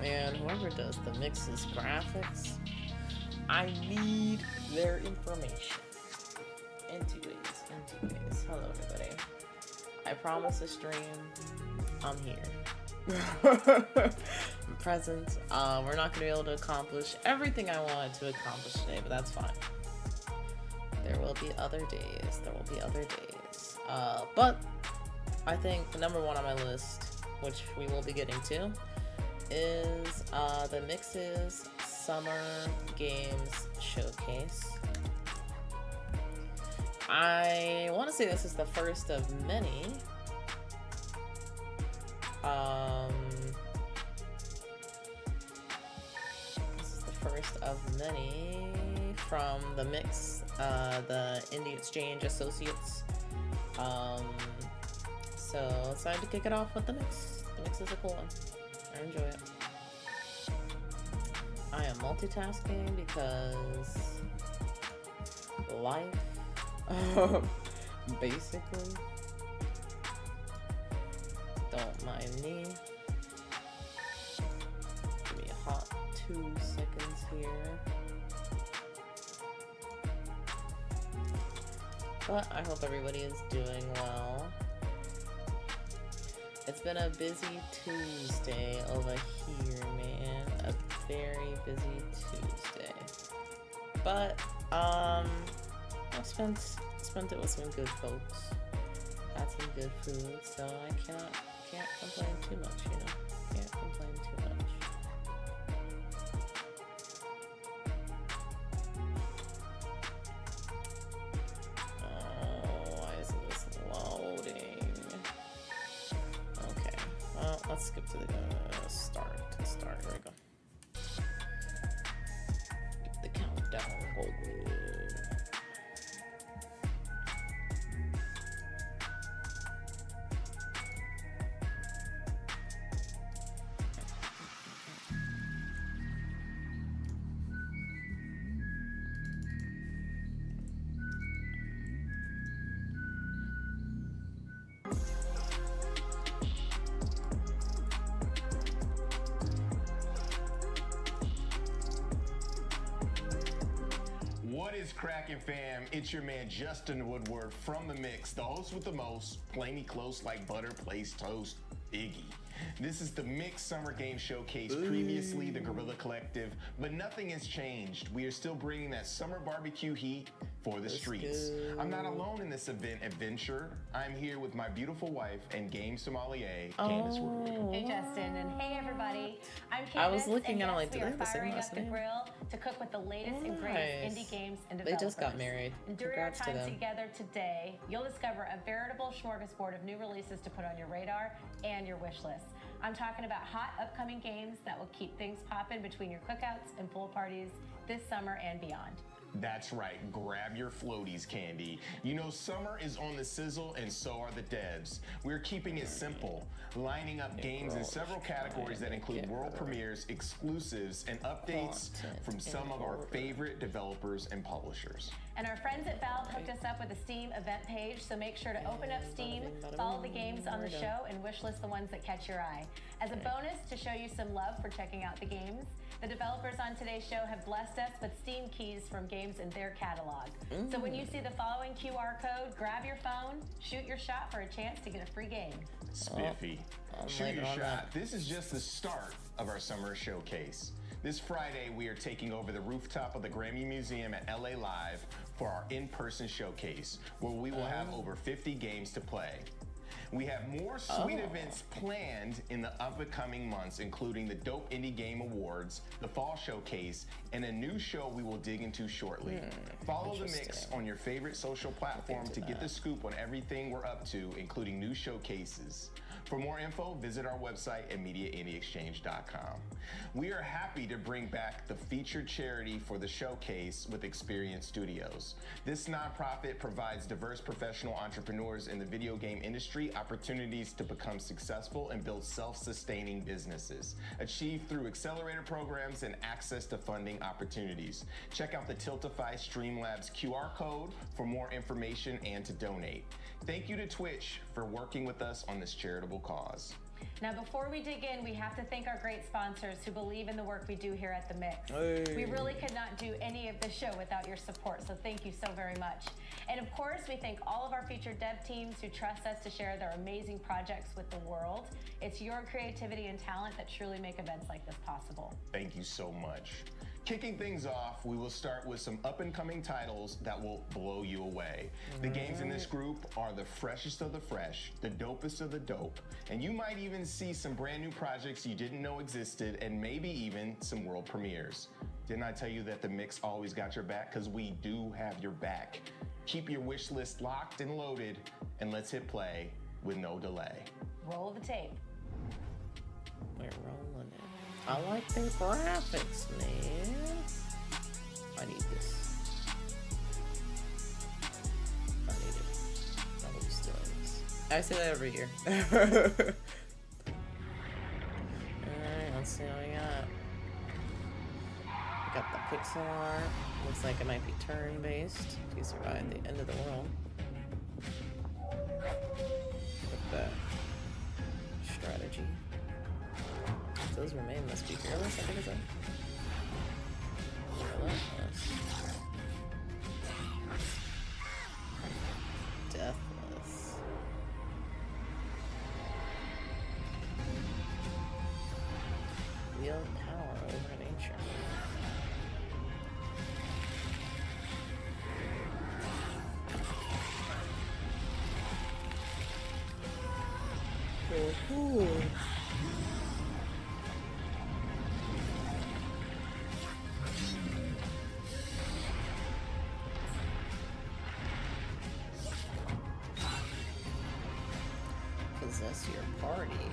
And whoever does the mixes graphics, I need their information. Anyways, hello everybody. I promise a stream. I'm here. I'm present. We're not gonna be able to accomplish everything I wanted to accomplish today, but that's fine. There will be other days. But I think the number one on my list, which we will be getting to, is the Mixes Summer Games Showcase. I want to say this is the first of many. This is the first of many from the Mix, the Indie Exchange Associates. So it's time to kick it off with the Mix. The Mix is a cool one. I enjoy it. I am multitasking because life, basically. Don't mind me. Give me a hot 2 seconds here. But I hope everybody is doing well. It's been a busy Tuesday over here, man. A very busy Tuesday. But I spent it with some good folks. Had some good food, so I can't complain too much, you know. Can't complain too much. Oh, why isn't this loading? Okay, well, let's skip to the start. Here we go. Get the countdown going. What is crackin', fam? It's your man Justin Woodward from The Mix, the host with the most, play me close like butter plays toast, Iggy. This is the Mix Summer Game Showcase, previously the Guerrilla Collective, but nothing has changed. We are still bringing that summer barbecue heat for the streets. I'm not alone in this event adventure. I'm here with my beautiful wife and game sommelier, Candace Woodward. Hey Justin, and hey everybody. I'm Candace. I was looking and at it like, yes, do we they are have the same firing last up the name? grill to cook with the latest and greatest indie games and They developers. just got married. And during our Congrats to time them. together today, you'll discover a veritable smorgasbord of new releases to put on your radar and your wish list. I'm talking about hot upcoming games that will keep things popping between your cookouts and pool parties this summer and beyond. That's right, grab your floaties, Candy. You know summer is on the sizzle and so are the devs. We're keeping it simple, lining up games in several categories that include world premieres, exclusives, and updates from some of our favorite developers and publishers. And our friends at Valve hooked us up with a Steam event page, so make sure to open up Steam, follow the games on the show, and wishlist the ones that catch your eye. As a bonus, to show you some love for checking out the games, the developers on today's show have blessed us with Steam keys from games in their catalog. So when you see the following QR code, grab your phone, shoot your shot for a chance to get a free game. Spiffy. Shoot your shot. This is just the start of our summer showcase. This Friday, we are taking over the rooftop of the Grammy Museum at LA Live for our in-person showcase, where we will have over 50 games to play. We have more sweet events planned in the upcoming months, including the Dope Indie Game Awards, the Fall Showcase, and a new show we will dig into shortly. Follow The Mix on your favorite social platform to get the scoop on everything we're up to, including new showcases. For more info, visit our website at MediaIndieExchange.com. We are happy to bring back the featured charity for the showcase with Experience Studios. This nonprofit provides diverse professional entrepreneurs in the video game industry opportunities to become successful and build self-sustaining businesses, achieved through accelerator programs and access to funding opportunities. Check out the Tiltify Streamlabs QR code for more information and to donate. Thank you to Twitch for working with us on this charitable cause. Now, before we dig in, we have to thank our great sponsors who believe in the work we do here at The Mix. Hey. We really could not do any of this show without your support, so thank you so very much. And of course, we thank all of our featured dev teams who trust us to share their amazing projects with the world. It's your creativity and talent that truly make events like this possible. Thank you so much. Kicking things off, we will start with some up-and-coming titles that will blow you away. The games in this group are the freshest of the fresh, the dopest of the dope, and you might even see some brand new projects you didn't know existed, and maybe even some world premieres. Didn't I tell you that The Mix always got your back? Because we do have your back. Keep your wish list locked and loaded, and let's hit play with no delay. Roll the tape. We're rolling it. I like their graphics, man. I need this. I need it. I hope it still is. I say that every year. Alright, let's see what we got. We got the pixel art. Looks like it might be turn-based if you survive the end of the world. With the strategy. Those remain must be fearless, I think it's a relentless. Deathless. Wield power over nature. Ooh. Possess your party.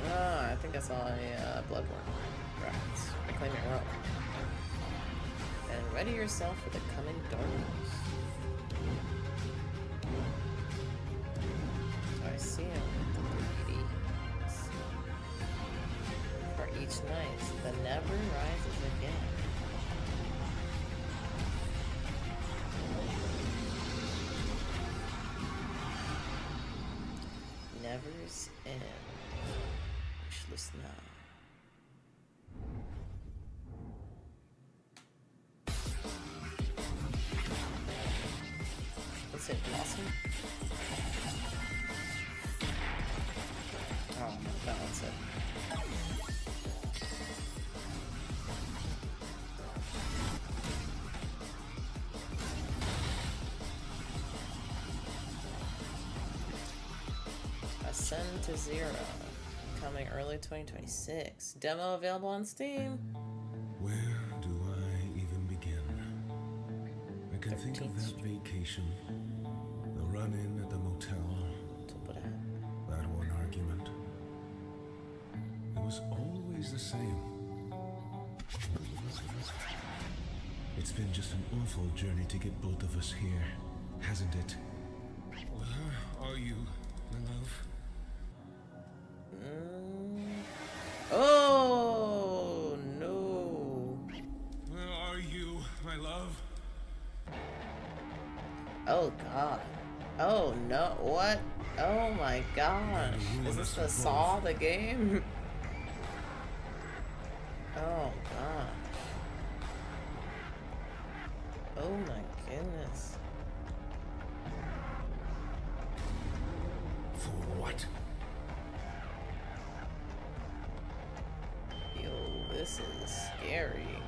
Ah, I think I saw a Bloodborne reference. Reclaim your world. And ready yourself for the coming darkness. I see him with the 3D. For each night that never rises again. Never's end. Wishless now. What's it, Blossom? Oh, balance it. Ascend to Zero, coming early 2026. Demo available on Steam. Where do I even begin? I can think of that vacation, the run-in at the motel, that one argument. It was always the same. It's been just an awful journey to get both of us here, hasn't it? Where are you, my love? Oh no! Where are you, my love? Oh god! Oh no! What? Oh my gosh! Is this the Saw the game? Oh gosh! Oh my goodness! For what? Yo, this is scary.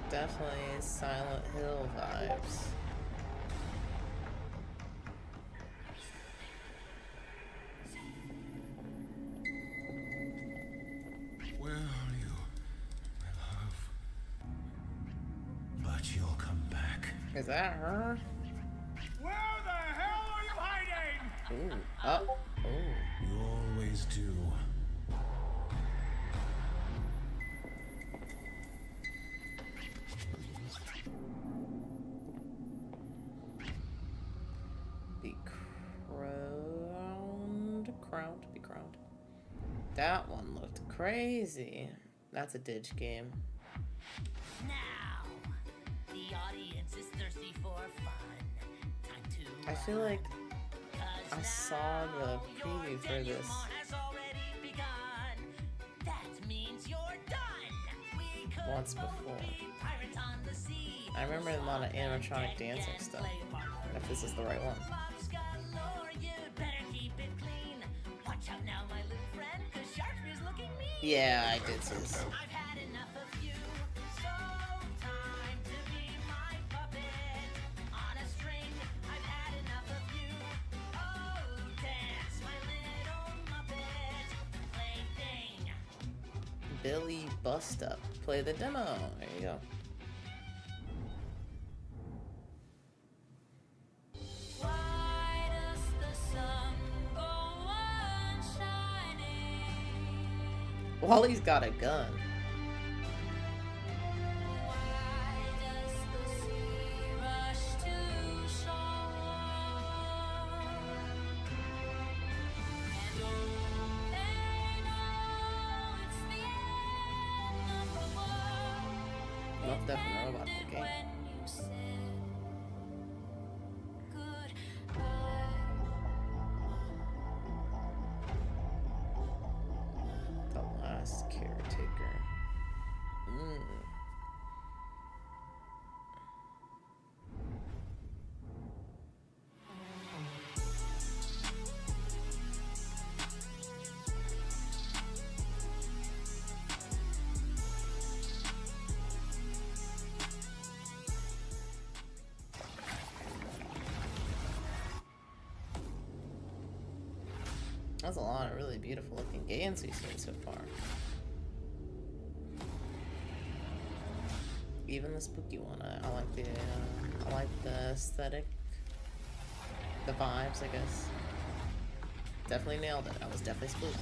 Definitely Silent Hill vibes. Where are you, my love? But you'll come back. Is that her? Where the hell are you hiding? Ooh. Oh. Ooh. You always do. Be crowned. That one looked crazy. That's a Dig game. Now. I feel like I saw the preview for this. Once before. I remember a lot of animatronic dancing stuff. If this is the right one. Yeah, I did see this. Billy Bust Up. Play the demo. There you go. Wally's got a gun. Not that I know about the game. The last caretaker. That's a lot of really beautiful looking games we've seen so far. Even the spooky one, I like the aesthetic, the vibes, I guess. Definitely nailed it. I was definitely spooked.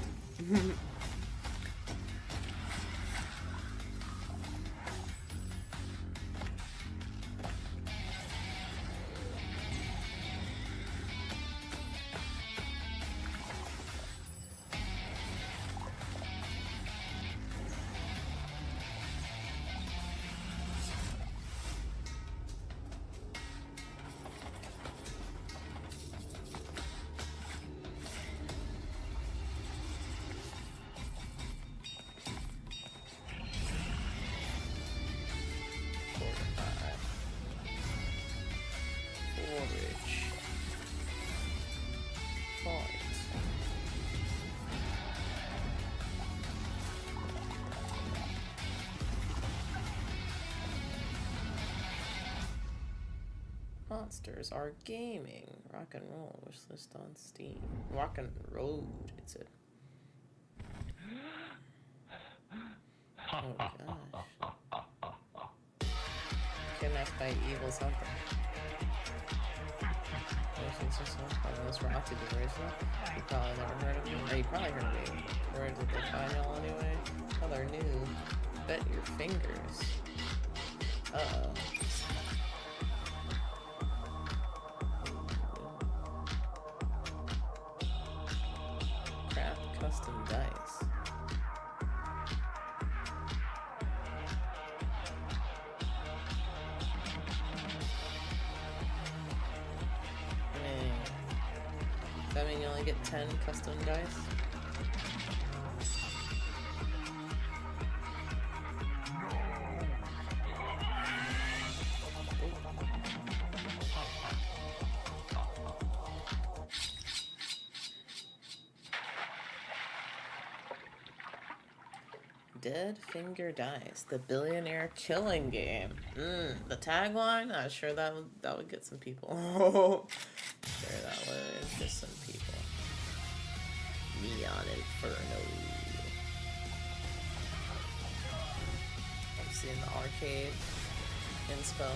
Monsters are gaming. Rock and roll. Wishlist on Steam. Rock and road, it said. Oh gosh. Kidnapped by evil something. This Rocky the original. You probably never heard of me. Oh, you probably heard of me. Where did they find y'all anyway? Oh, they're new. Bet your fingers. Uh-oh. Custom dice. Does that mean you only get 10 custom dice? Dead Finger Dice, the billionaire killing game. The tagline? Not sure that would get some people. Sure, that would interest some people. Neon Inferno. I'm seeing the arcade inspo.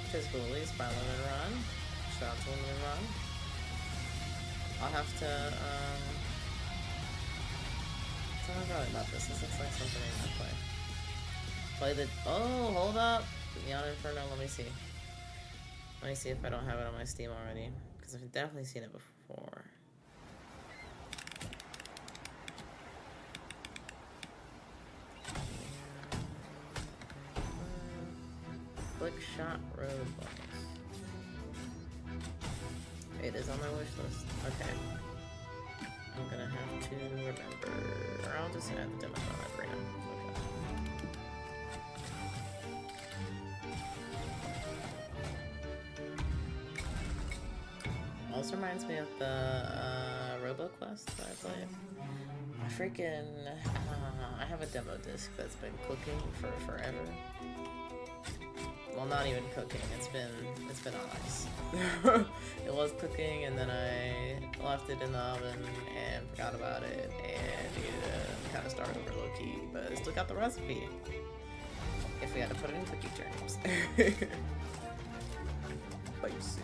which is cool, at least by Lemon Run. Shout out to Lemon Run. I'll have to, tell me probably about this. This looks like something I might play. Play the, oh, hold up. Neon Inferno, let me see. Let me see if I don't have it on my Steam already, because I've definitely seen it before. Flick Shot Roadblocks. It is on my wish list. Okay. I'm gonna have to remember, or I'll just add the demo on my brain. Okay. Also reminds me of the RoboQuest that I played. I freaking, I have a demo disc that's been cooking for forever. Well, not even cooking. It's been on ice. It was cooking, and then I left it in the oven and forgot about it, and kind of started over low key, but I still got the recipe. If we had to put it in cookie terms. Basically.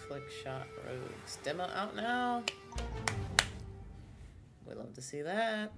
Flick Shot Rogues. Demo out now. We'd love to see that.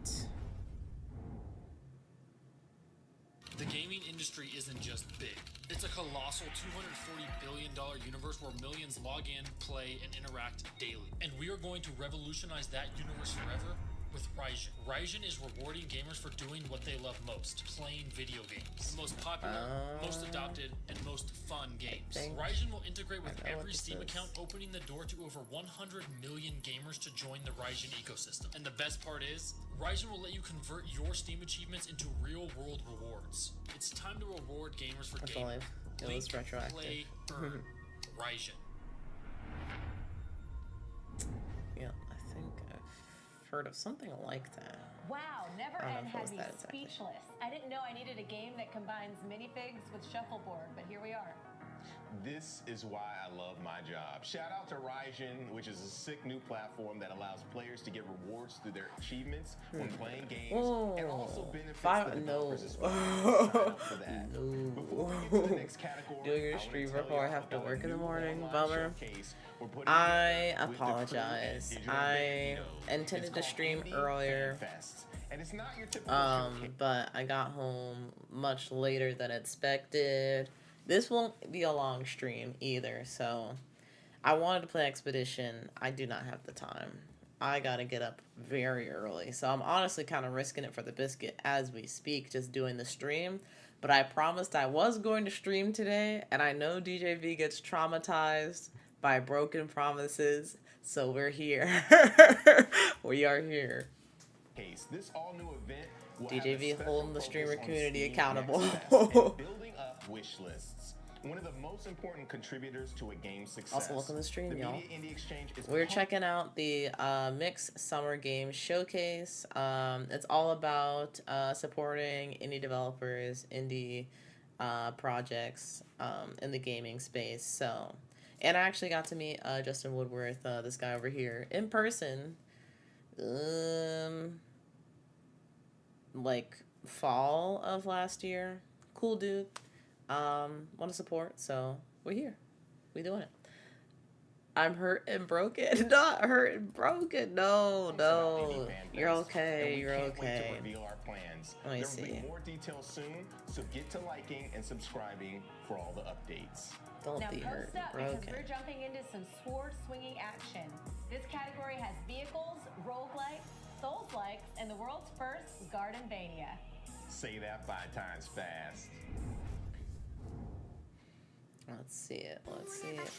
The gaming industry isn't just big. It's a colossal $240 billion universe where millions log in, play, and interact daily. And we are going to revolutionize that universe forever with Raijin. Raijin is rewarding gamers for doing what they love most, playing video games. The most popular, most adopted, and most fun games. Raijin will integrate with every Steam account, opening the door to over 100 million gamers to join the Raijin ecosystem. And the best part is, Raijin will let you convert your Steam achievements into real-world rewards. It's time to reward gamers for gaming. It was retroactive. Play, earn. Raijin. Yeah, I think I've heard of something like that. Wow, Never End had me exactly. speechless. I didn't know I needed a game that combines minifigs with shuffleboard, but here we are. This is why I love my job. Shout out to Raijin, which is a sick new platform that allows players to get rewards through their achievements when playing games, and also benefits the developers as well. Sign up for that. Before we get to the next category, doing your I stream wanna tell before I y'all have to about work a in the new morning. online Bummer. showcase we're putting I together with the crew at apologize. Digital I Bandito. intended It's to called stream Indie earlier. Fan Fest, and it's not your typical showcase. But I got home much later than expected. This won't be a long stream either, so I wanted to play Expedition. I do not have the time. I gotta get up very early, so I'm honestly kind of risking it for the biscuit as we speak, just doing the stream. But I promised I was going to stream today, and I know DJV gets traumatized by broken promises, so we're here. We are here. This all new event will DJV have a special holding the focus streamer on community Steam accountable. Next Fest and building up wish lists. One of the most important contributors to a game's success. Also, welcome to the stream, y'all. Media Indie Exchange is We're checking out the Mix Summer Games Showcase. It's all about supporting indie developers, indie projects in the gaming space. So, and I actually got to meet Justin Woodworth, this guy over here, in person. Like fall of last year. Cool dude. Want to support, so we're here. We doing it. I'm hurt and broken. Not hurt and broken. No. You're okay. You're okay. Wait to reveal our plans. Let me There will see. be more details soon, so get to liking and subscribing for all the updates. Don't Now be hurt post and up because broken. we're jumping into some sword swinging action. This category has vehicles, roguelikes, Souls-likes, and the world's first Gardenvania. Say that 5 times fast. Let's see it. Let's see it.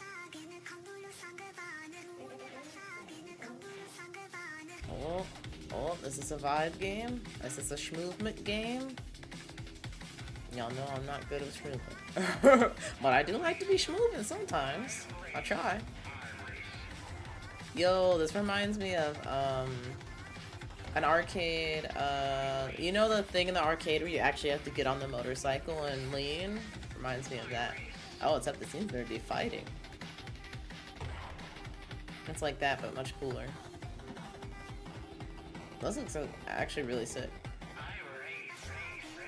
Oh, this is a vibe game. This is a schmovement game. Y'all know I'm not good at schmovement. But I do like to be schmoving sometimes. I try. Yo, this reminds me of an arcade. You know the thing in the arcade where you actually have to get on the motorcycle and lean? Reminds me of that. Oh, except it seems to be fighting. It's like that, but much cooler. Those look so actually really sick.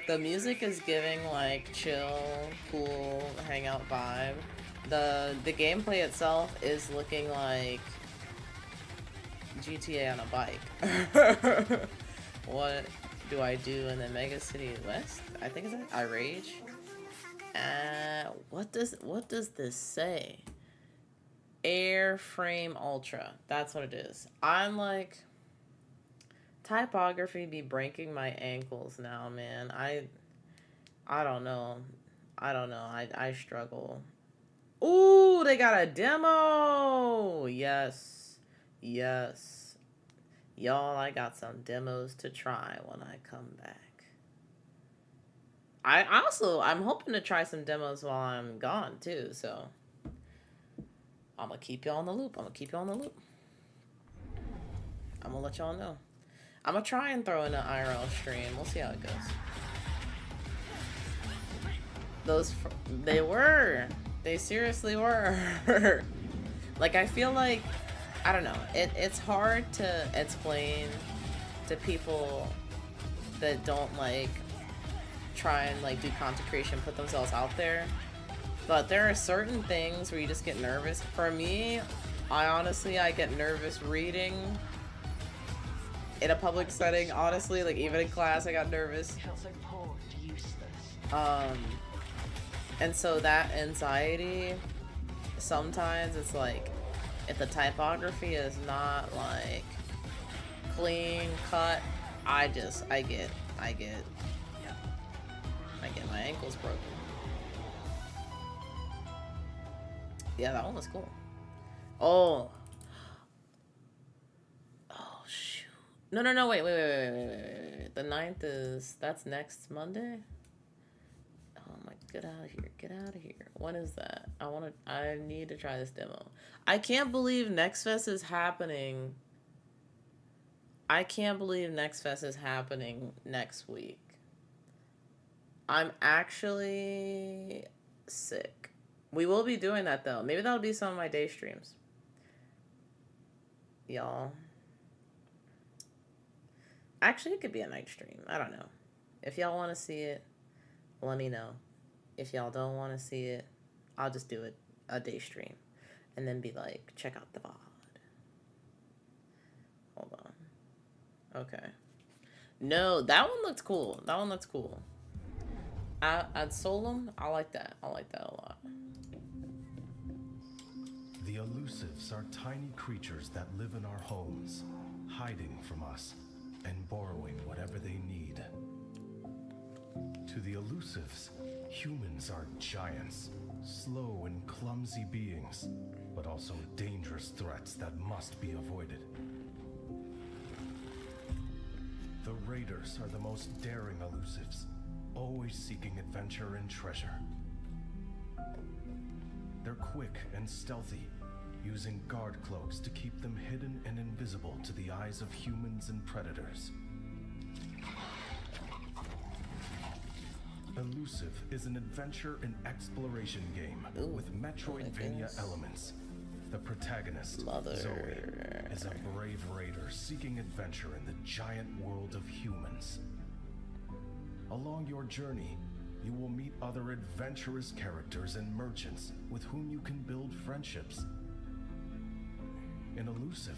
The music is giving like chill, cool, hangout vibe. The gameplay itself is looking like GTA on a bike. What do I do in the Mega City West? I think it's I Rage. What does this say? Airframe Ultra. That's what it is. I'm like, typography be breaking my ankles now, man. I don't know. I struggle. Ooh, they got a demo. Yes. Y'all, I got some demos to try when I come back. I'm hoping to try some demos while I'm gone too, so I'm gonna keep y'all in the loop. I'm gonna let y'all know. I'm gonna try and throw in an IRL stream. We'll see how it goes. They seriously were. Like, I feel like, I don't know, it's hard to explain to people that don't like try and like do content creation, put themselves out there. But there are certain things where you just get nervous. For me, I get nervous reading in a public setting, honestly. Like, even in class, I got nervous. And so that anxiety, sometimes it's like, if the typography is not like clean cut, I get my ankles broken. Yeah, that one was cool. Oh shoot. No, wait. The 9th that's next Monday? Oh my, get out of here. When is that? I need to try this demo. I can't believe Next Fest is happening. Next week. I'm actually sick. We will be doing that though. Maybe that'll be some of my day streams. Y'all. Actually, it could be a night stream. I don't know. If y'all want to see it, let me know. If y'all don't want to see it, I'll just do it a day stream. And then be like, check out the VOD. Hold on. Okay. No, that one looks cool. Ad Solum, I like that a lot. The elusives are tiny creatures that live in our homes, hiding from us and borrowing whatever they need. To the elusives, humans are giants, slow and clumsy beings, but also dangerous threats that must be avoided. The raiders are the most daring elusives, always seeking adventure and treasure. They're quick and stealthy, using guard cloaks to keep them hidden and invisible to the eyes of humans and predators. Elusive is an adventure and exploration game with Metroidvania elements. The protagonist, Zoe, is a brave raider seeking adventure in the giant world of humans. Along your journey, you will meet other adventurous characters and merchants with whom you can build friendships. In Elusive,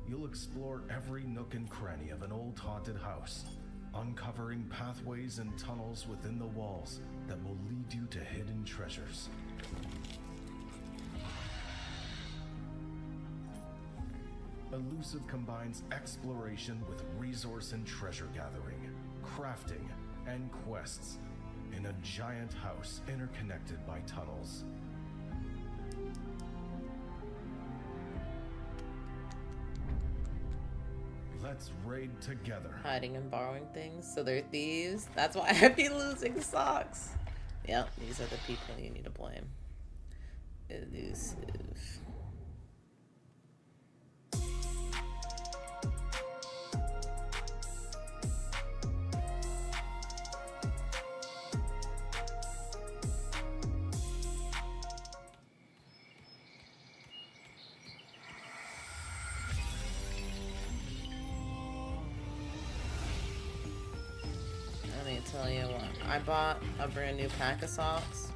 you'll explore every nook and cranny of an old haunted house, uncovering pathways and tunnels within the walls that will lead you to hidden treasures. Elusive combines exploration with resource and treasure gathering, crafting, and quests in a giant house interconnected by tunnels. Let's raid together. Hiding and borrowing things, so they're thieves. That's why I be losing socks. Yep, these are the people you need to blame. Elusive. tell you what, I bought a brand new pack of socks,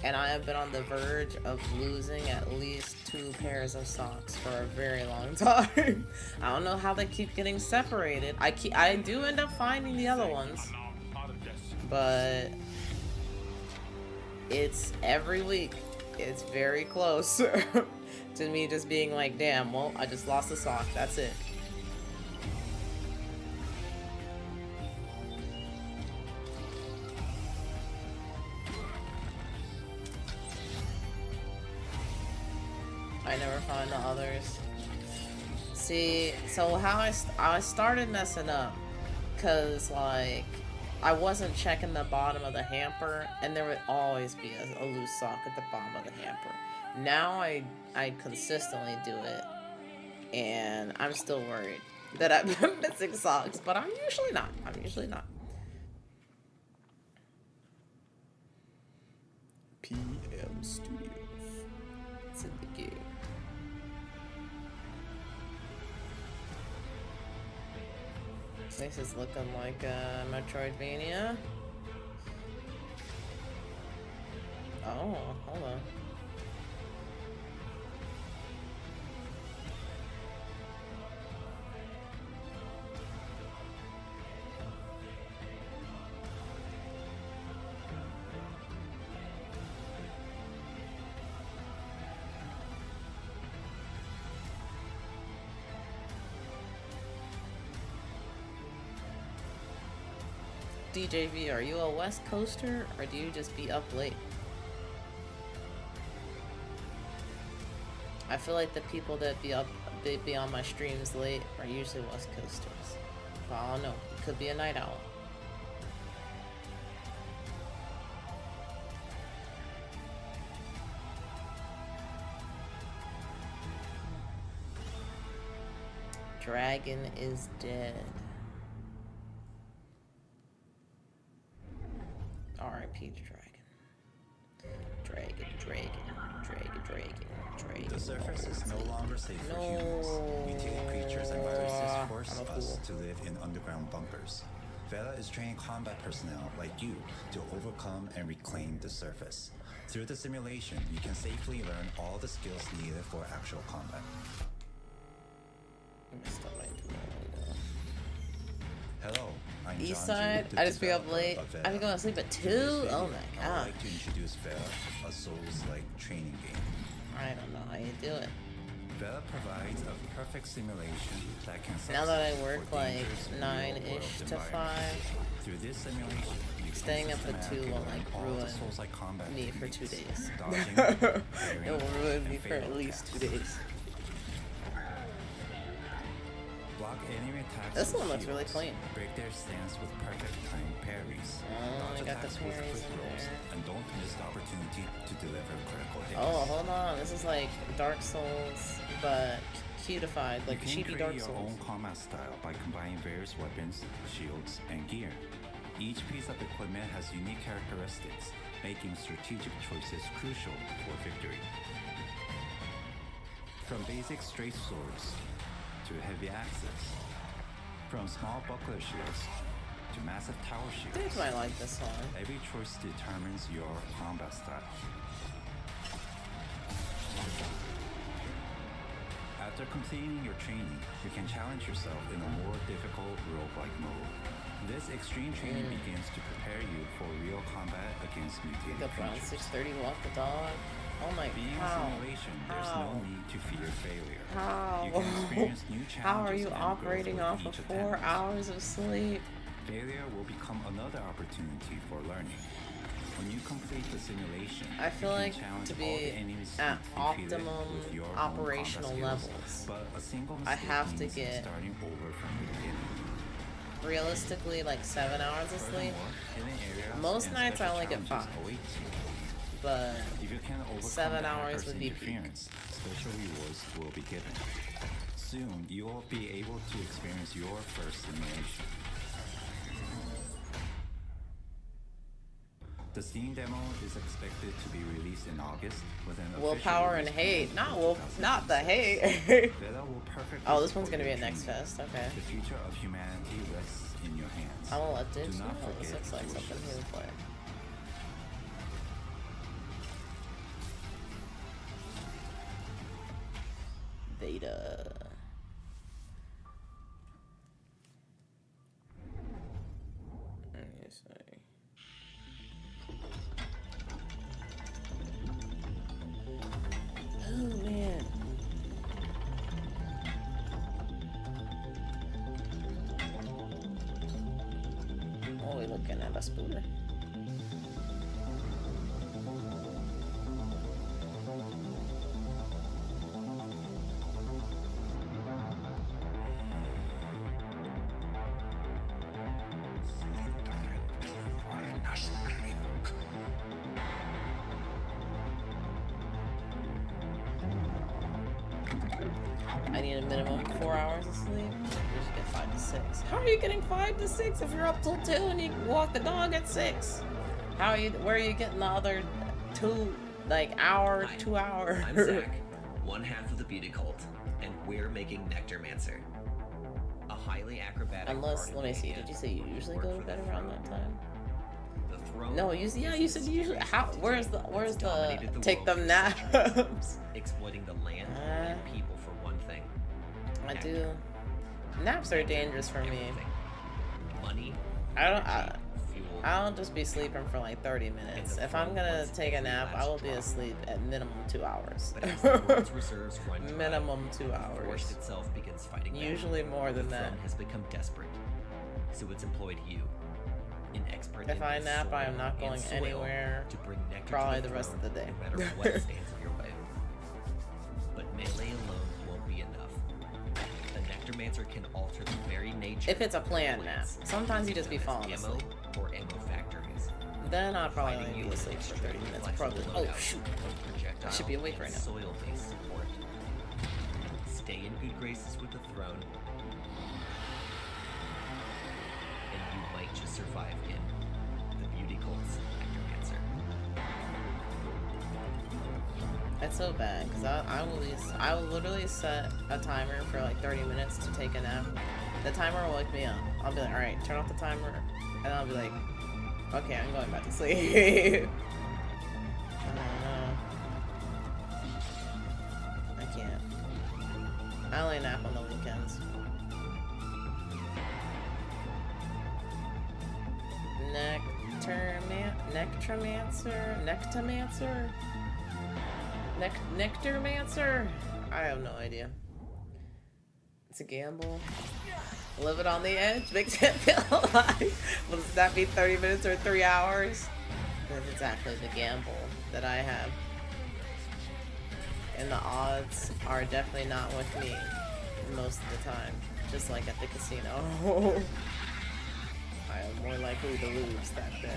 and I have been on the verge of losing at least 2 pairs of socks for a very long time. I don't know how they keep getting separated. I do end up finding the other ones, but it's every week. It's very close to me just being like, damn, well, I just lost a sock. That's it. I never find the others. See, so how I started messing up, cause like I wasn't checking the bottom of the hamper, and there would always be a loose sock at the bottom of the hamper. Now I consistently do it, and I'm still worried that I'm missing socks, but I'm usually not. PM Studios. It's in the game. This is looking like a Metroidvania. Oh, hold on. DJV, are you a West Coaster or do you just be up late? I feel like the people that they be on my streams late are usually West Coasters. But I don't know. It could be a night owl. Dragon is dead. R.I.P. Dragon. The surface is no longer safe for humans. Mutated creatures and viruses force us to live in underground bunkers. Vela is training combat personnel like you to overcome and reclaim the surface. Through the simulation, you can safely learn all the skills needed for actual combat. Hello, I'm East John side, Ju, the I just be up developer late. of Vela. I be going to sleep at 2? In this video, Oh my I god. would like to introduce Vela, a Souls-like training game. I don't know how you do it. Vela provides a perfect simulation that can Now that I substitute work for like dangerous 9-ish real-world to 5, environments. Through this simulation, you staying can up at 2 systematically will learn like all the ruin Souls-like combat me for 2 techniques, days. dodging, It parrying, will ruin me and for at fatal least 2 attacks. days. Block enemy attacks This with one looks really shields, clean. break their stance with perfect timed parries, Oh, dodge I got the attacks with parries quick in rolls, there. and don't miss the opportunity to deliver critical hits. Oh, hold on. This is like Dark Souls, but cutified, like You can cheapy create Dark your Souls. own combat style by combining various weapons, shields, and gear. Each piece of equipment has unique characteristics, making strategic choices crucial for victory. From basic straight swords to heavy axes, from small buckler shields to massive tower I think shields, I like this one. every choice determines your combat style. After completing your training, you can challenge yourself in a more difficult roguelike mode. This extreme training begins to prepare you for real combat against mutated Up around creatures. 6:30, walk the dog. Oh my Being a god. simulation, there's no need to fear failure. How? You can experience new challenges How are you and growth operating with off of each 4 attempt. hours of sleep? Failure will become another opportunity for learning. When you complete the simulation, I feel you like can challenge to all the be enemies at defeated optimum with your own operational combat skills, levels, but a single I mistake have to means get starting over from the beginning. realistically like 7 hours of sleep, Furthermore, hidden areas Most and nights I special only get challenges 5. await you. but If you can overcome 7 the hours hacker's would be peak. interference, special rewards will be given. Soon, you will be able to experience your first simulation. The Steam demo is expected to be released in August with an official willpower and release hate. plan Not for not the 2026. hate. Vela will perfectly Oh, this one's support gonna be your at Next training. Fest. Okay. The future of humanity rests in your hands. I will let dudes Do know not this forget looks like your something he wishes. would play. Veda. Let me see. Oh man. Oh, we're looking at a spooler. I need a minimum 4 hours of sleep. You should get 5 to 6. How are you getting 5 to 6 if you're up till 2 and you walk the dog at 6? How are you? Where are you getting the other 2, like hour, Hi, 2 hours? I'm Zach, one half of the beauty cult, and we're making Nectarmancer, a highly acrobatic. Unless, let me see. Did you say you usually go to bed around that time? The throne. No, you yeah, you said you usually. How? Where's the dominated the take world them for naps? exploiting the land and people for one thing. I do. Naps are dangerous for me. Everything. Money. I don't just be sleeping for like 30 minutes. If I'm gonna take a nap, I will be asleep at minimum 2 hours. But as the world's reserves run dry, Minimum 2 the hours. forest itself begins fighting back. Usually more than the that. throne has become desperate, so it's employed you, an expert If in I both nap, I soil am not and going soil, anywhere. to bring nectar Probably to the rest of throne, the day. no matter what stands in your way. But melee alone won't be enough. The Nectarmancer can alter the very nature. If it's a planned of nap. plants, Sometimes you just be known as falling ammo asleep. or ammo factories. Then I'll probably Providing only you be with asleep for 30 extremely minutes. flexible Probably. Oh loadouts shoot. of projectile I should be awake and right now. soil-based support. Stay in good graces with the throne, and you might just survive in the beauty cult's Nectarmancer. That's so bad because I will literally set a timer for like 30 minutes to take a nap. The timer will wake me up. I'll be like, all right, turn off the timer, and I'll be like, okay, I'm going back to sleep. I don't know. I can't. I only nap on the weekends. Nectarmancer? I have no idea. It's a gamble. Live it on the edge makes it feel alive. Will that be 30 minutes or 3 hours? That's exactly the gamble that I have. And the odds are definitely not with me most of the time. Just like at the casino. I am more likely to lose that bet.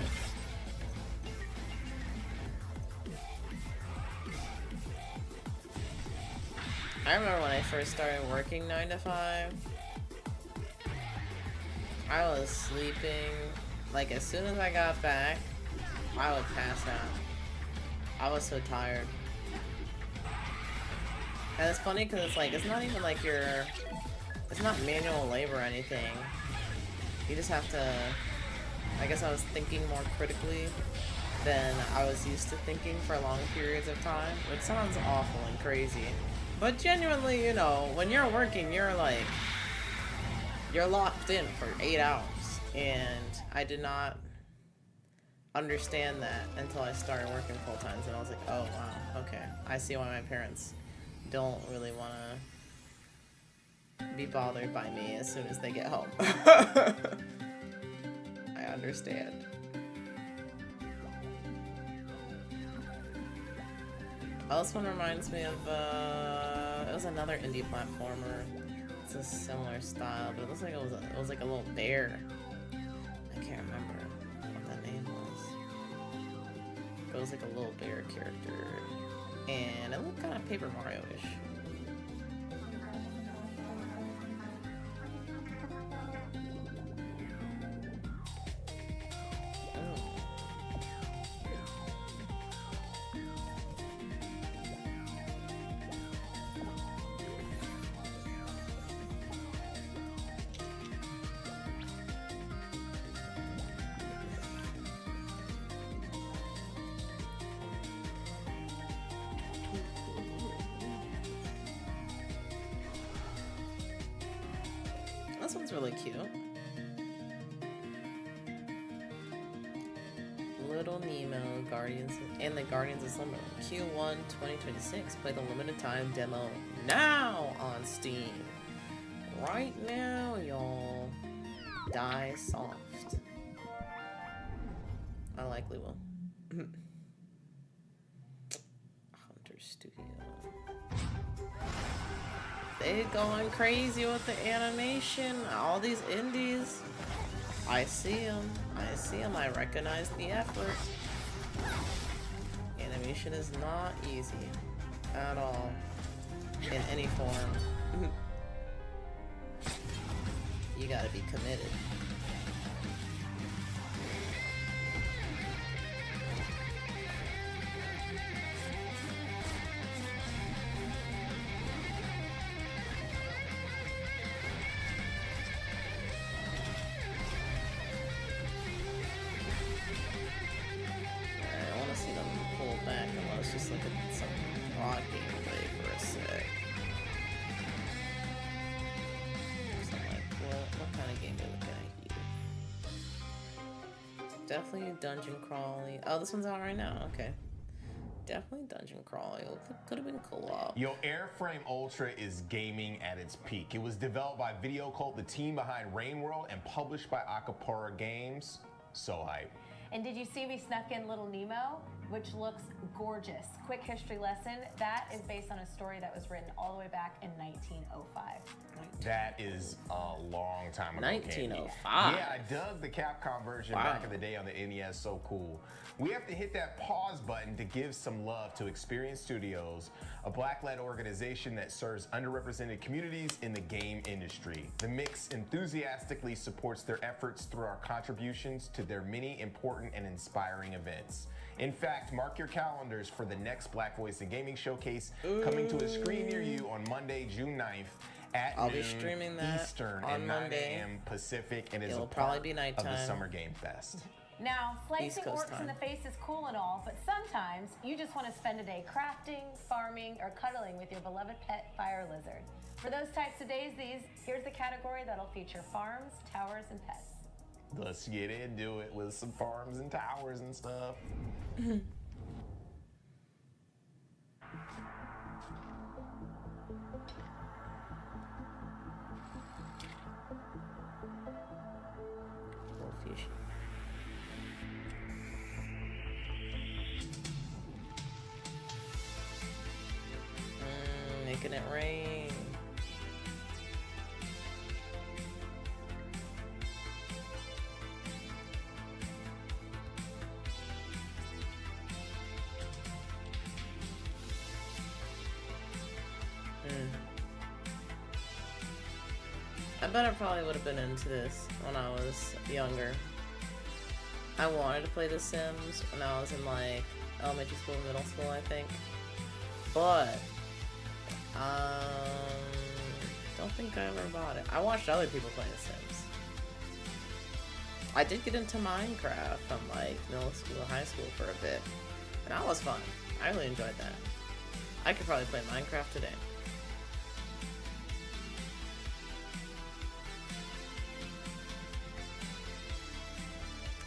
I remember when I first started working 9 to 5, I was sleeping, like as soon as I got back, I would pass out. I was so tired. And it's funny because it's like, it's not even like it's not manual labor or anything. You just have to, I guess I was thinking more critically than I was used to thinking for long periods of time, which sounds awful and crazy. But genuinely, you know, when you're working, you're like, you're locked in for 8 hours. And I did not understand that until I started working full time. And I was like, oh wow, okay. I see why my parents don't really want to be bothered by me as soon as they get home. I understand. Oh, this one reminds me of, it was another indie platformer. It's a similar style, but it looks like it was like a little bear. I can't remember what that name was. It was like a little bear character. And it looked kind of Paper Mario-ish. really cute. Little Nemo, Guardians, and the Guardians of Slumber. Q1 2026. Play the limited time demo now on Steam. Right now, y'all. Die soft. I likely will. Hunter Studio. They going crazy with the animation. All these indies. I see them. I see them. I recognize the effort. Animation is not easy at all in any form. You gotta be committed. I want to see them pull back and let's just look at some raw gameplay for a sec. So I'm like, what kind of game are we looking at here? Definitely dungeon crawly. Oh, this one's out right now. Okay. Definitely dungeon crawly. Could have been co-op. Yo, Airframe Ultra is gaming at its peak. It was developed by Video Cult, the team behind Rain World, and published by Acapulco Games. So hype. And did you see we snuck in Little Nemo, which looks gorgeous? Quick history lesson, that is based on a story that was written all the way back in 1905. That is a long time ago. 1905. Yeah, I dug the Capcom version back in the day on the NES. So cool. We have to hit that pause button to give some love to Experience Studios, a Black-led organization that serves underrepresented communities in the game industry. The Mix enthusiastically supports their efforts through our contributions to their many important and inspiring events. In fact, mark your calendars for the next Black Voice in Gaming Showcase coming to a screen near you on Monday, June 9th at I'll noon be streaming that Eastern on and 9 Monday. a.m. Pacific, and is It'll a probably part be of the nighttime. Summer Game Fest. Now, East slicing Coast orcs in time. the face is cool and all, but sometimes you just want to spend a day crafting, farming, or cuddling with your beloved pet fire lizard. For those types of days, here's the category that'll feature farms, towers, and pets. Let's get into it with some farms and towers and stuff. Fish. Making it rain. I bet I probably would have been into this when I was younger. I wanted to play The Sims when I was in like elementary school, middle school, I think. But don't think I ever bought it. I watched other people play The Sims. I did get into Minecraft from like middle school, high school for a bit, and that was fun. I really enjoyed that. I could probably play Minecraft today.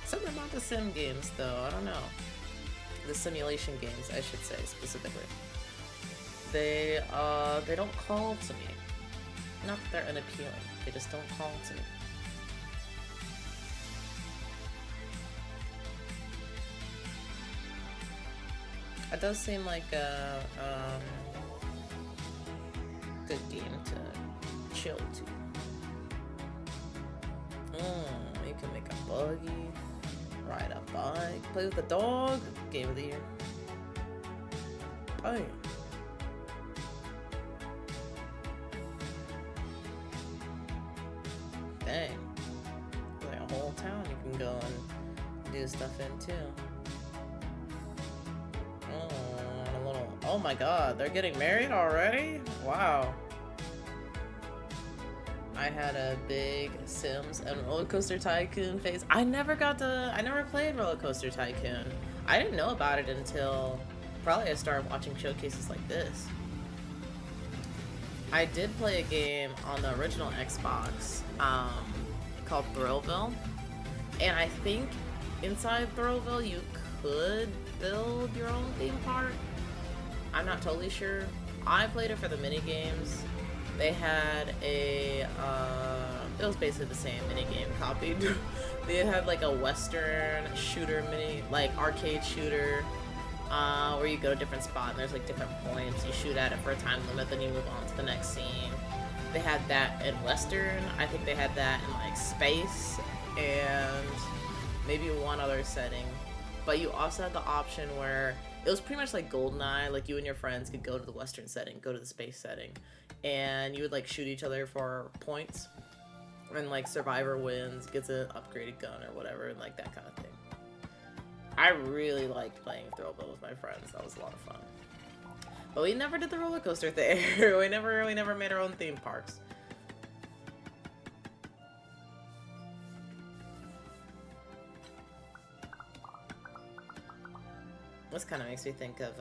Something about the sim games, though. I don't know. The simulation games, I should say, specifically. They don't call to me. Not that they're unappealing. They just don't call to me. It does seem like a good game to chill to. You can make a buggy, ride a bike, play with a dog. Game of the year. Oh yeah. Dang. Like a whole town you can go and do stuff in too. Oh my god, they're getting married already? Wow. I had a big Sims and Roller Coaster Tycoon phase. I never played Roller Coaster Tycoon. I didn't know about it until probably I started watching showcases like this. I did play a game on the original Xbox called Thrillville, and I think inside Thrillville you could build your own theme park. I'm not totally sure. I played it for the mini games. They had a it was basically the same mini game copied. They had like a Western shooter mini, like arcade shooter, where you go to a different spot and there's like different points. You shoot at it for a time limit, then you move on to the next scene. They had that in Western. I think they had that in like space and maybe one other setting. But you also had the option where it was pretty much like GoldenEye, like you and your friends could go to the Western setting, go to the space setting, and you would like shoot each other for points. And like survivor wins, gets an upgraded gun or whatever, and like that kind of thing. I really liked playing Thrillville with my friends. That was a lot of fun. But we never did the roller coaster thing. we never made our own theme parks. This kind of makes me think of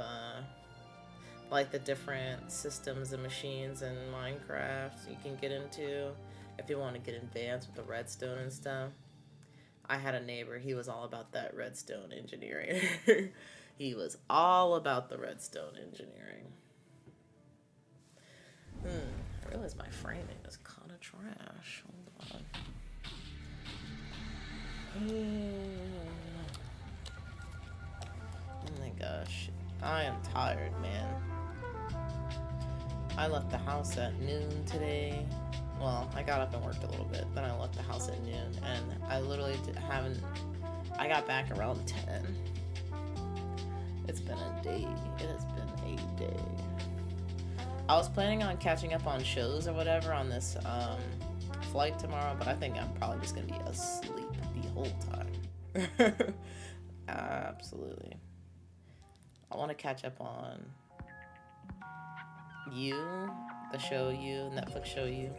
like the different systems and machines in Minecraft you can get into if you want to get advanced with the redstone and stuff. I had a neighbor, he was all about that redstone engineering. He was all about the redstone engineering. I realize my framing is kind of trash. Hold on. Oh my gosh. I am tired, man. I left the house at noon today. Well, I got up and worked a little bit, then I left the house at noon, and I literally I got back around 10. It's been a day. It has been a day. I was planning on catching up on shows or whatever on this flight tomorrow, but I think I'm probably just gonna be asleep the whole time. Absolutely. I want to catch up on You, the show You, Netflix show You.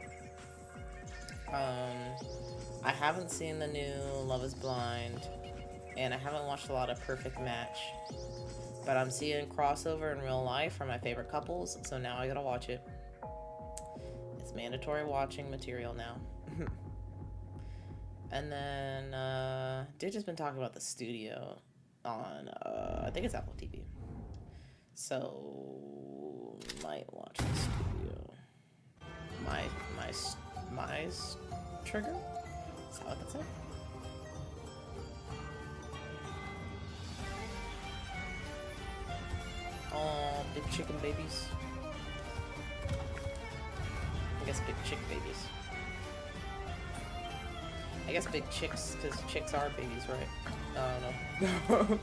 I haven't seen the new Love is Blind, and I haven't watched a lot of Perfect Match, but I'm seeing crossover in real life for my favorite couples, so now I gotta watch it. It's mandatory watching material now. And then, Ditch has been talking about The Studio on, I think it's Apple TV. So, might watch The Studio. My trigger? Is that what that's like? Oh, big chicken babies. I guess big chick babies. I guess big chicks, because chicks are babies, right? I don't know.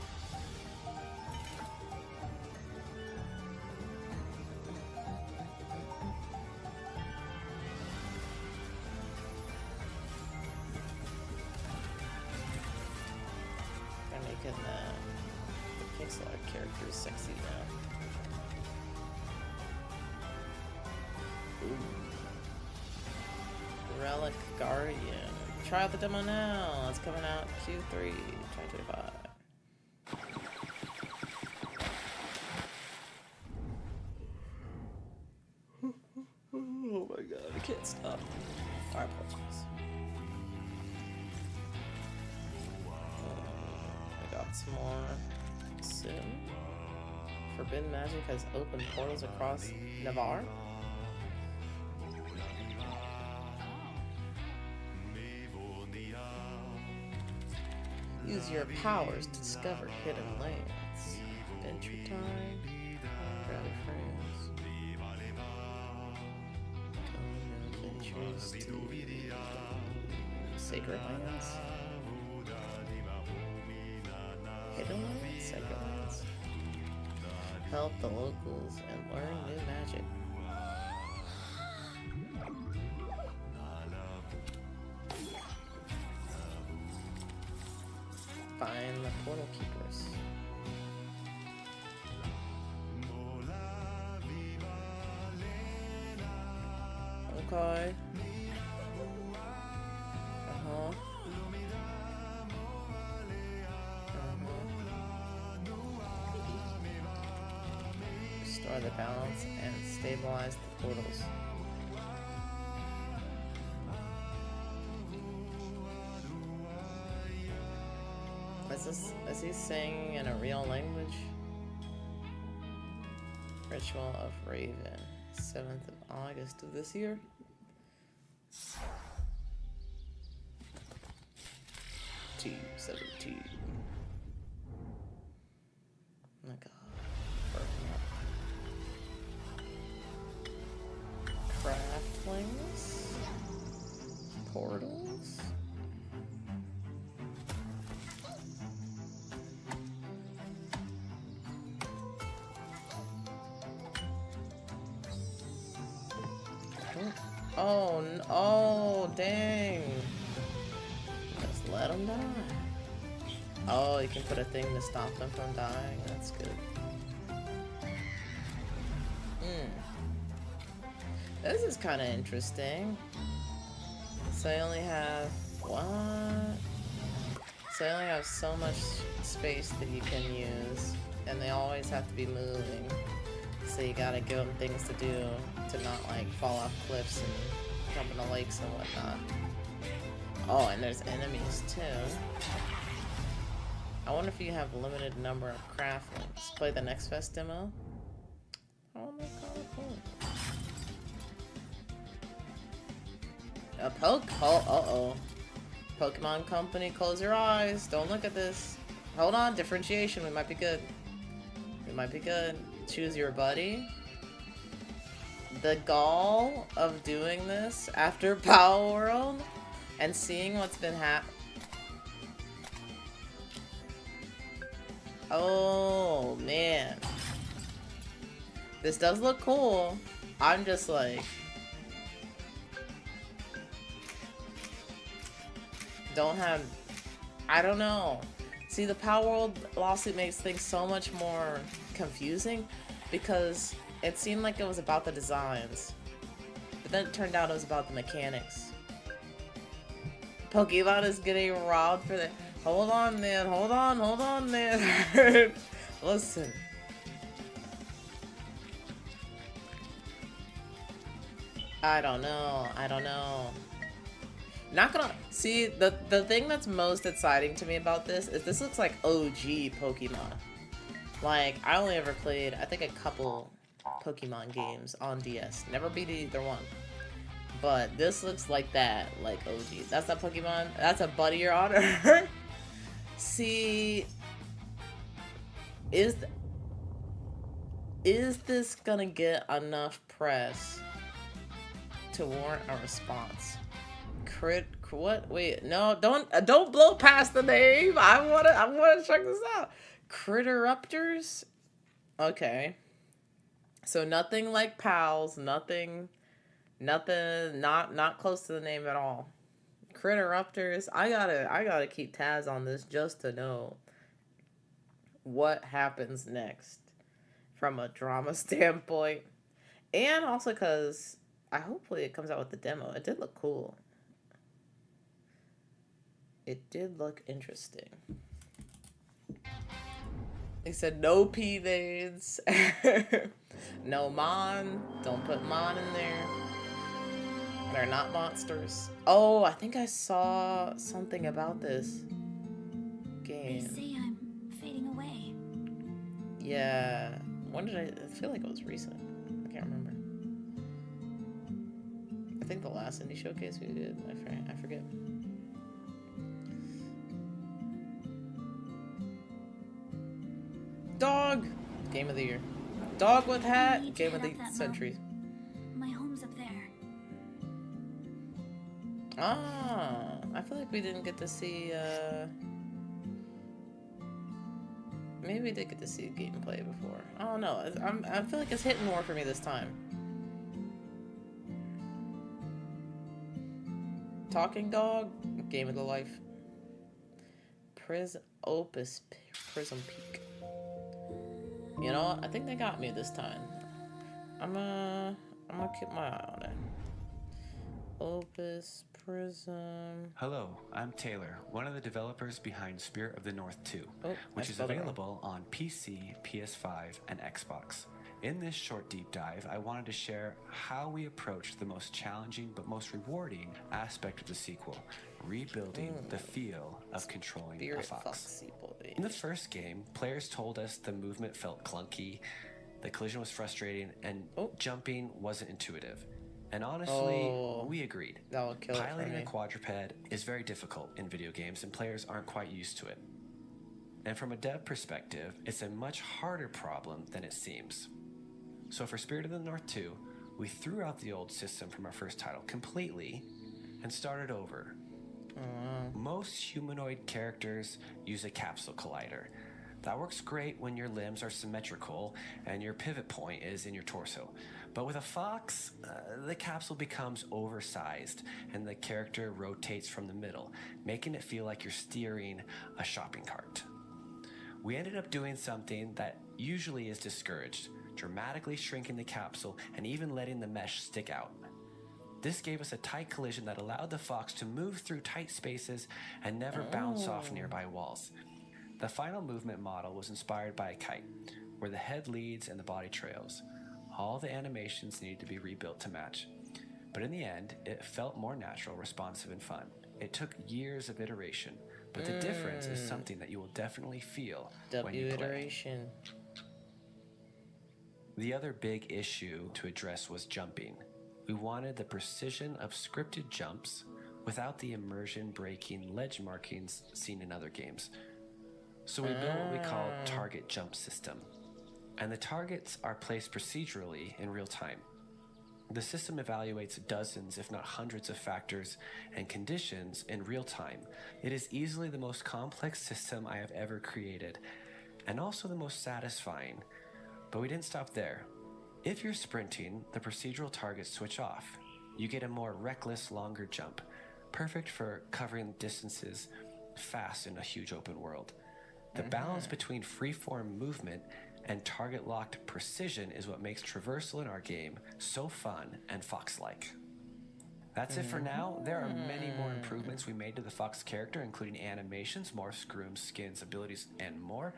They're making the pixel art characters sexy now. Ooh. Relic Guardian. Try out the demo now. It's coming out Q3 2025. Oh my god, I can't stop. I apologize. I got some more Sim. Forbidden Magic has opened portals across Navarre. Use your powers to discover hidden lands. Adventure time. Rally friends. Adventures to sacred lands. Hidden lands? Sacred lands. Help the locals and learn new magic. Find the portal keepers. Okay. Restore the balance and stabilize the portals. Is he singing in a real language? Ritual of Raven, 7th of August of this year. 17. Oh my god. Craftlings. Portals. Oh, oh, dang. Just let them die. Oh, you can put a thing to stop them from dying. That's good. This is kind of interesting. So I only have... What? So I only have so much space that you can use. And they always have to be moving. So you gotta give them things to do to not like fall off cliffs and jump into lakes and whatnot. Oh, and there's enemies too. I wonder if you have a limited number of craftlings. Play the next fest demo. Oh my god, cool. A uh-oh. Pokemon Company, close your eyes. Don't look at this. Hold on, differentiation. We might be good. We might be good. Choose your buddy. The gall of doing this after Power World and seeing what's been happening. Oh, man. This does look cool. I'm just like... I don't know. See, the Power World lawsuit makes things so much more confusing because it seemed like it was about the designs. But then it turned out it was about the mechanics. Pokemon is getting robbed for the... Hold on, man. Hold on, man. Listen. I don't know. Not gonna... See, the thing that's most exciting to me about this is this looks like OG Pokemon. Like, I only ever played, I think, a couple Pokemon games on DS. Never beat either one. But this looks like that, like OG. That's not Pokemon. That's a Buddy Your Honor. See, is this gonna get enough press to warrant a response? What? Wait, no, don't blow past the name. I wanna check this out. Critteruptors? Okay. So nothing like pals, nothing, not close to the name at all. Critteruptors. I gotta keep tabs on this just to know what happens next from a drama standpoint. And also because hopefully it comes out with the demo. It did look cool. It did look interesting. They said no P-Vades. No Mon. Don't put Mon in there. They're not monsters. Oh, I think I saw something about this game. They say I'm fading away. Yeah. When did I feel like it was recent. I can't remember. I think the last indie showcase we did. I forget. Dog! Game of the year. Dog with hat, game of the century. My home's up there. Ah, I feel like we didn't get to see, maybe we did get to see gameplay before. I don't know. I feel like it's hitting more for me this time. Talking Dog, game of the life. Prism Peak. You know what? I think they got me this time. I'm gonna keep my eye on it. Opus Prism. Hello, I'm Taylor, one of the developers behind Spirit of the North 2, Oh, which is available on PC, PS5, and Xbox. In this short deep dive, I wanted to share how we approached the most challenging but most rewarding aspect of the sequel, rebuilding the feel of controlling a fox. In the first game, players told us the movement felt clunky, the collision was frustrating, and jumping wasn't intuitive. And honestly, we agreed. Piloting a quadruped is very difficult in video games, and players aren't quite used to it. And from a dev perspective, it's a much harder problem than it seems. So for Spirit of the North 2, we threw out the old system from our first title completely and started over. Most humanoid characters use a capsule collider. That works great when your limbs are symmetrical and your pivot point is in your torso. But with a fox, the capsule becomes oversized and the character rotates from the middle, making it feel like you're steering a shopping cart. We ended up doing something that usually is discouraged, dramatically shrinking the capsule and even letting the mesh stick out. This gave us a tight collision that allowed the fox to move through tight spaces and never bounce off nearby walls. The final movement model was inspired by a kite, where the head leads and the body trails. All the animations needed to be rebuilt to match. But in the end, it felt more natural, responsive, and fun. It took years of iteration, but the difference is something that you will definitely feel when you play. iteration. The other big issue to address was jumping. We wanted the precision of scripted jumps without the immersion-breaking ledge markings seen in other games. So we built what we call target jump system. And the targets are placed procedurally in real time. The system evaluates dozens, if not hundreds of factors and conditions in real time. It is easily the most complex system I have ever created, and also the most satisfying. But we didn't stop there. If you're sprinting, the procedural targets switch off. You get a more reckless, longer jump, perfect for covering distances fast in a huge open world. The balance between freeform movement and target-locked precision is what makes traversal in our game so fun and fox-like. That's it for now. There are many more improvements we made to the fox character, including animations, morphs, grooms, skins, abilities, and more.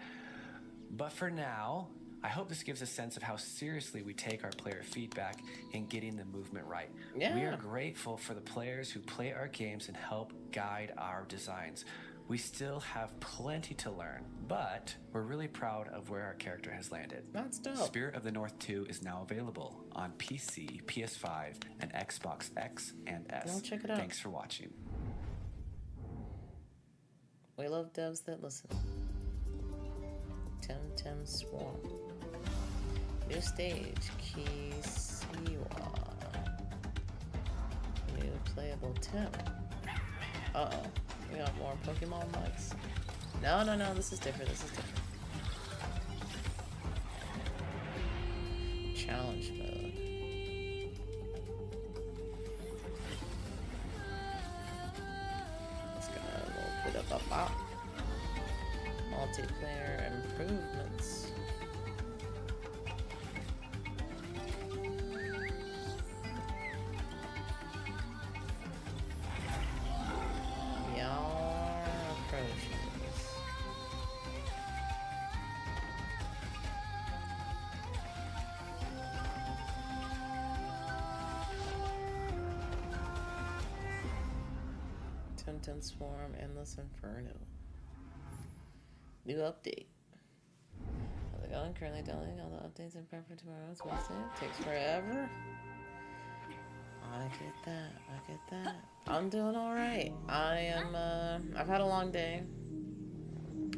But for now, I hope this gives a sense of how seriously we take our player feedback in getting the movement right. Yeah. We are grateful for the players who play our games and help guide our designs. We still have plenty to learn, but we're really proud of where our character has landed. That's dope. Spirit of the North 2 is now available on PC, PS5, and Xbox X and S. I'll check it out. Thanks for watching. We love devs that listen. Temtem Swarm. New stage, Kisiwa. New playable Tem. Uh-oh. We got more Pokemon mics. No, this is different. Challenge mode. Let's go a little bit of a bop. Multiplayer improvements. Temtem Swarm, Endless Inferno. New update. How's it going? Currently downloading all the updates and prep for tomorrow. It's Wednesday. It takes forever. I get that. I'm doing alright. I've had a long day.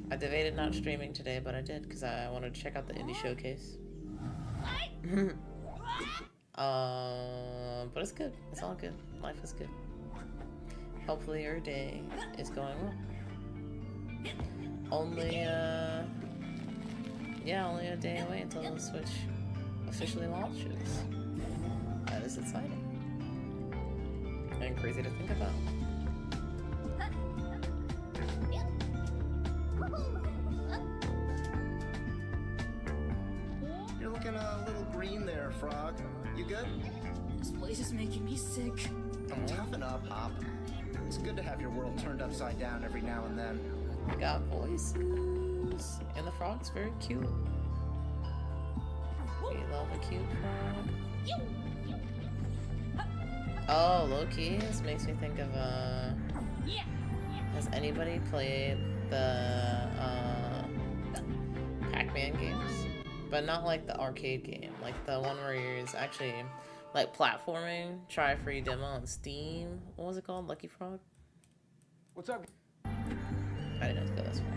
I debated not streaming today, but I did because I wanted to check out the indie showcase. But it's good. It's all good. Life is good. Hopefully your day is going well. Only a day away until the Switch officially launches. That is exciting. And crazy to think about. You're looking a little green there, Frog. You good? This place is making me sick. Toughen up, Hop. It's good to have your world turned upside down every now and then. We got voices. And the frog's very cute. We love a cute frog. Oh, low-key, this makes me think of, has anybody played the, Pac-Man games? But not like the arcade game, like the one where you're actually, like, platforming. Try a free demo on Steam. What was it called? Lucky Frog? What's up? I didn't have to go this far.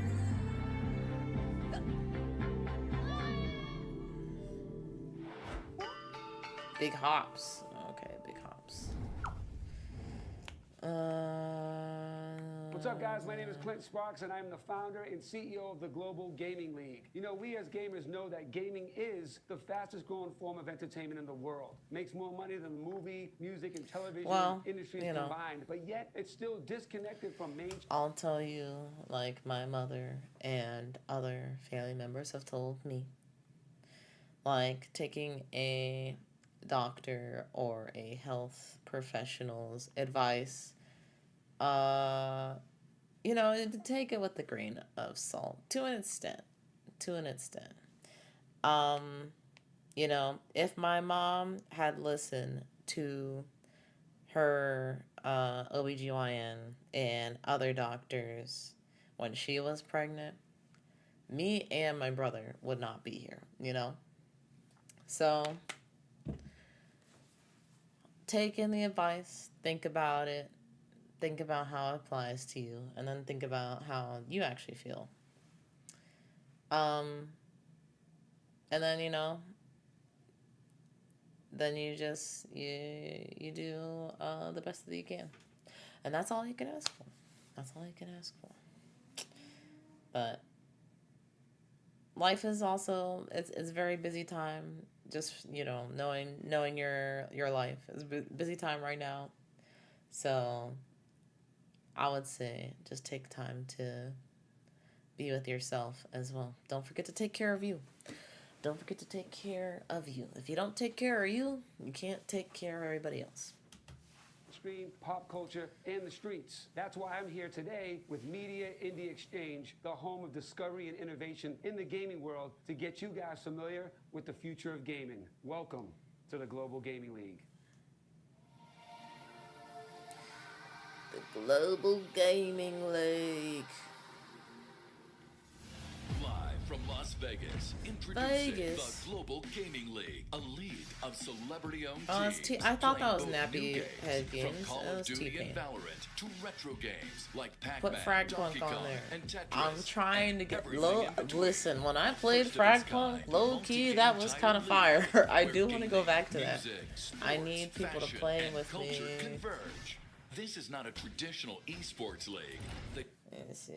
Big hops. Okay, big hops. What's up, guys? My name is Clint Sparks, and I'm the founder and CEO of the Global Gaming League. You know, we as gamers know that gaming is the fastest growing form of entertainment in the world. Makes more money than the movie, music, and television industries combined, but yet it's still disconnected from mainstream. I'll tell you, like my mother and other family members have told me, like taking a doctor or a health professional's advice, you know, take it with a grain of salt to an extent. You know, if my mom had listened to her OBGYN and other doctors when she was pregnant, me and my brother would not be here, you know? So take in the advice, think about it, think about how it applies to you, and then think about how you actually feel. And then, you know, then you just, you do the best that you can. And that's all you can ask for. That's all you can ask for. But life is also, it's a very busy time. Just, you know, knowing your life is a busy time right now. So I would say just take time to be with yourself as well. Don't forget to take care of you. Don't forget to take care of you. If you don't take care of you, you can't take care of everybody else. Stream, pop culture, and the streets. That's why I'm here today with Media Indie Exchange, the home of discovery and innovation in the gaming world, to get you guys familiar with the future of gaming. Welcome to the Global Gaming League. The Global Gaming League. Live from Las Vegas, introducing the Global Gaming League, a league of celebrity-owned teams. I thought that was Nappy Head Games. From Call of Duty and Valorant to retro games like Pac-Man, Put Fragpunk Donkey Kong, on there. and Tetris. I'm trying to get low. Listen, when I played Fragpunk, low key, that was kind of fire. I do want to go back to that. I need people to play with me. Converge. This is not a traditional esports league. Let's see.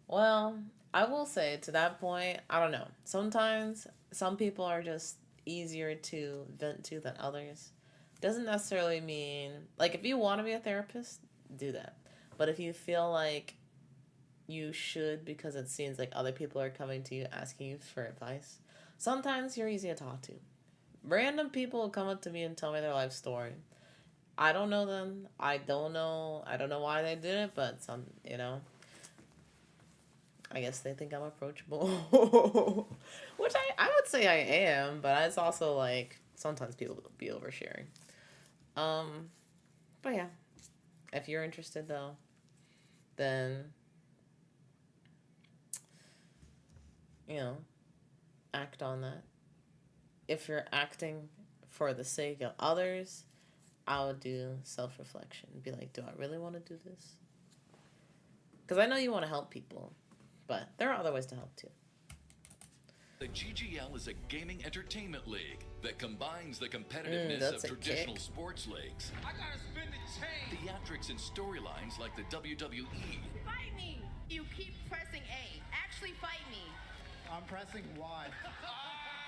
Well, I will say to that point, I don't know. Sometimes some people are just easier to vent to than others. Doesn't necessarily mean, like, if you want to be a therapist, do that. But if you feel like you should, because it seems like other people are coming to you asking you for advice, sometimes you're easy to talk to. Random people will come up to me and tell me their life story. I don't know them. I don't know why they did it, but some, you know, I guess they think I'm approachable. Which I would say I am, but it's also like sometimes people will be oversharing. But yeah, if you're interested though, then, you know, act on that. If you're acting for the sake of others, I would do self-reflection. Be like, do I really want to do this? Because I know you want to help people, but there are other ways to help too. The GGL is a gaming entertainment league that combines the competitiveness of traditional sports leagues. I gotta spin the chain. Theatrics and storylines like the WWE. Fight me! You keep pressing A. Actually fight me. I'm pressing Y.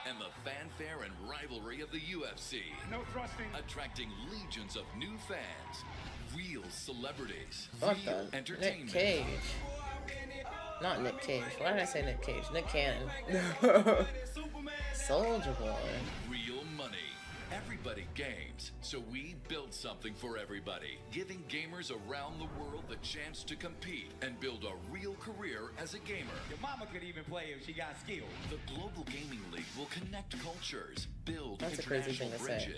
And the fanfare and rivalry of the UFC. No thrusting. Attracting legions of new fans. Real celebrities. What real the? entertainment. Nick Cage. Not Nick Cage. Why did I say Nick Cage? Nick Cannon. Soldier Boy. Real money. Everybody games, so we built something for everybody, giving gamers around the world the chance to compete and build a real career as a gamer. Your mama could even play if she got skills. The Global Gaming League will connect cultures, build That's a crazy thing to say.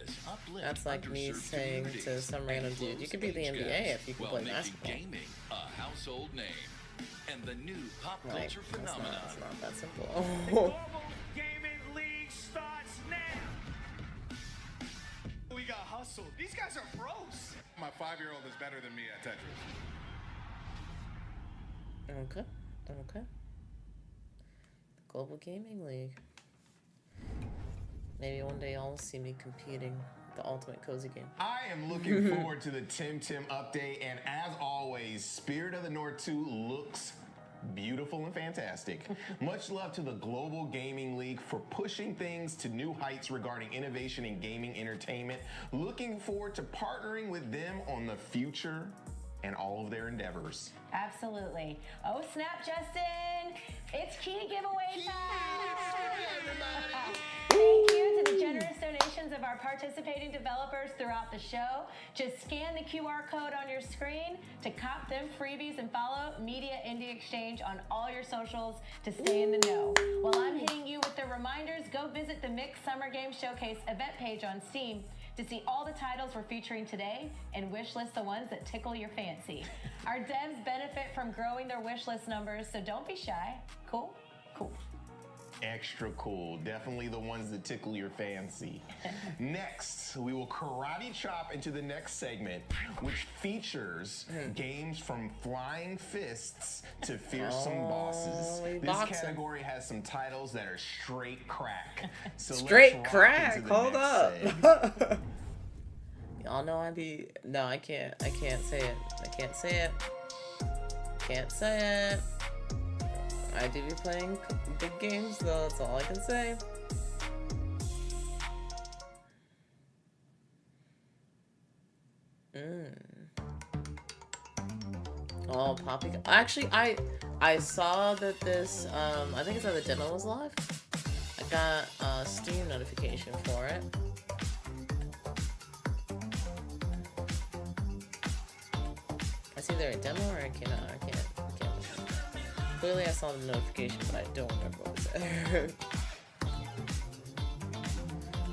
That's like me saying to some random dude, you could be the NBA if you can play basketball. Gaming a household name. And the new pop culture phenomenon. It's not that simple. The Global Gaming League starts now. We got hustled. These guys are pros. My 5-year-old is better than me at Tetris. Okay. The Global Gaming League. Maybe one day y'all will see me competing the ultimate cozy game. I am looking forward to the Tim update, and as always, Spirit of the North 2 looks beautiful and fantastic. Much love to the Global Gaming League for pushing things to new heights regarding innovation in gaming entertainment. Looking forward to partnering with them on the future and all of their endeavors. Absolutely. Oh, snap, Justin. It's key giveaway time. Thank you to the generous donations of our participating developers throughout the show. Just scan the QR code on your screen to cop them freebies and follow Media Indie Exchange on all your socials to stay in the know. While I'm hitting you with the reminders, go visit the Mixed Summer Game Showcase event page on Steam to see all the titles we're featuring today and wishlist the ones that tickle your fancy. Our devs benefit from growing their wishlist numbers, so don't be shy. Cool? Cool. Extra cool. Definitely the ones that tickle your fancy. Next, we will karate chop into the next segment, which features games from flying fists to fearsome bosses. This category has some titles that are straight crack. So straight crack? Hold up. Y'all know no, I can't say it. Can't say it. I do be playing big games, though. That's all I can say. Oh, Poppy. Actually, I saw that this. I think it's how the demo was live. I got a Steam notification for it. It's either a demo or I can't. Clearly I saw the notification, but I don't remember what was there.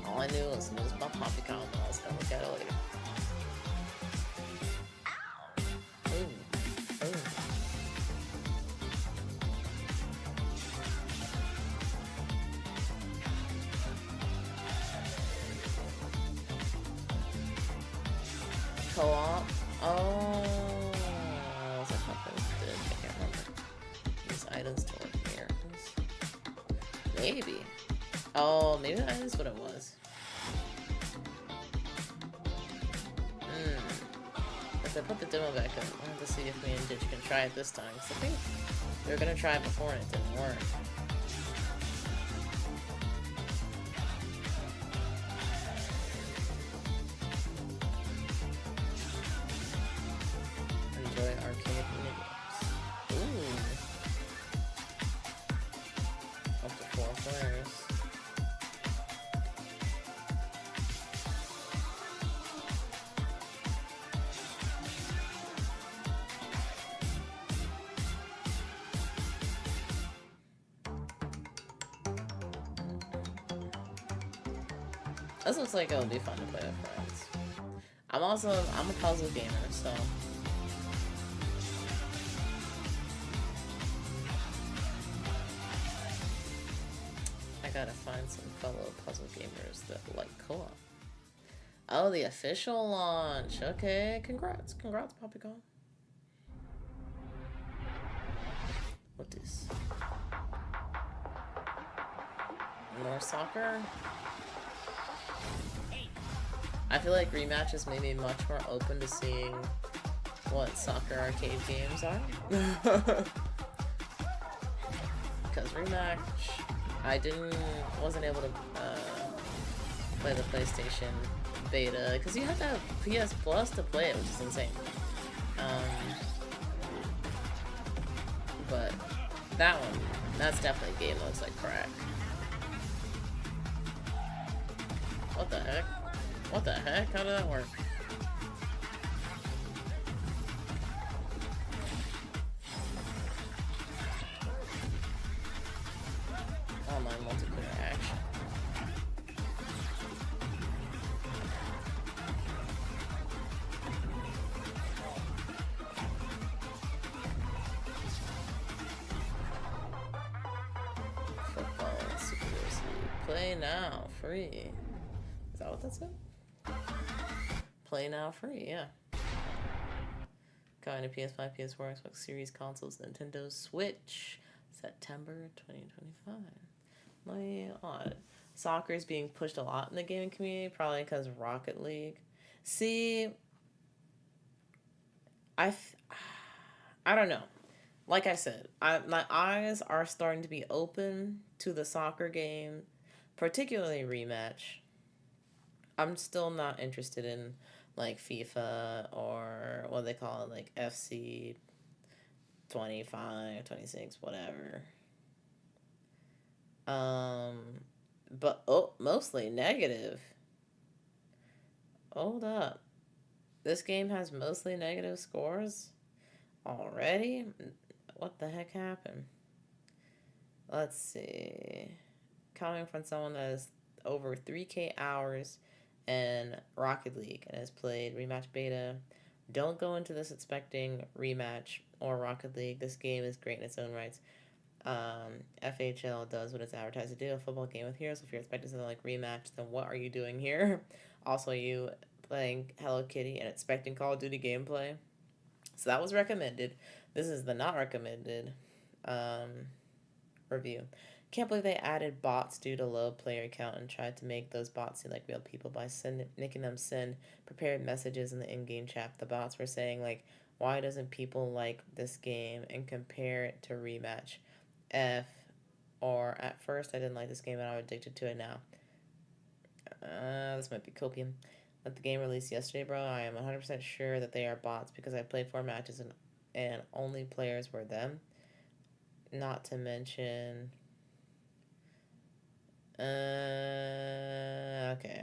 All I knew was it was about Poppycon, but I was gonna look at it later. Co-op? Oh, was that something? I can't remember. These items to work here. Maybe. Oh, maybe that is what it was. If I put the demo back up, I have to see if me and Ditch can try it this time. Because I think we were gonna try it before and it didn't work. Enjoy arcade minigames. Ooh. Up to 4 players. This looks like it would be fun to play with friends. I'm a puzzle gamer, so. I gotta find some fellow puzzle gamers that like co-op. Oh, the official launch. Okay, congrats, Poppycon. What is? More soccer? I feel like rematches made me much more open to seeing what soccer arcade games are. Because rematch, I wasn't able to play the PlayStation beta because you have to have PS Plus to play it, which is insane. But that one, that's definitely a game that looks like crack. What the heck? What the heck? How did that work? Online multiplayer action. Football Super League. Play now, free. Is that what that said? Play now, free, yeah. Coming to PS5, PS4, Xbox Series consoles, Nintendo Switch, September 2025. My odd. Soccer is being pushed a lot in the gaming community, probably because Rocket League. See, I don't know. Like I said, my eyes are starting to be open to the soccer game, particularly Rematch. I'm still not interested in like FIFA or what they call it, like FC 25, 26, whatever. But mostly negative. Hold up. This game has mostly negative scores already? What the heck happened? Let's see. Coming from someone that has over 3K hours in Rocket League and has played Rematch Beta. Don't go into this expecting Rematch or Rocket League. This game is great in its own rights. FHL does what it's advertised to do, a football game with heroes. If you're expecting something like Rematch, then what are you doing here? Also, you playing Hello Kitty and expecting Call of Duty gameplay. So that was recommended. This is the not recommended review. Can't believe they added bots due to low player count and tried to make those bots seem like real people by making them send prepared messages in the in-game chat. The bots were saying, like, why doesn't people like this game and compare it to Rematch? Or at first I didn't like this game and I'm addicted to it now. This might be copium. But the game released yesterday, bro, I am 100% sure that they are bots because I played 4 matches and only players were them. Not to mention... okay,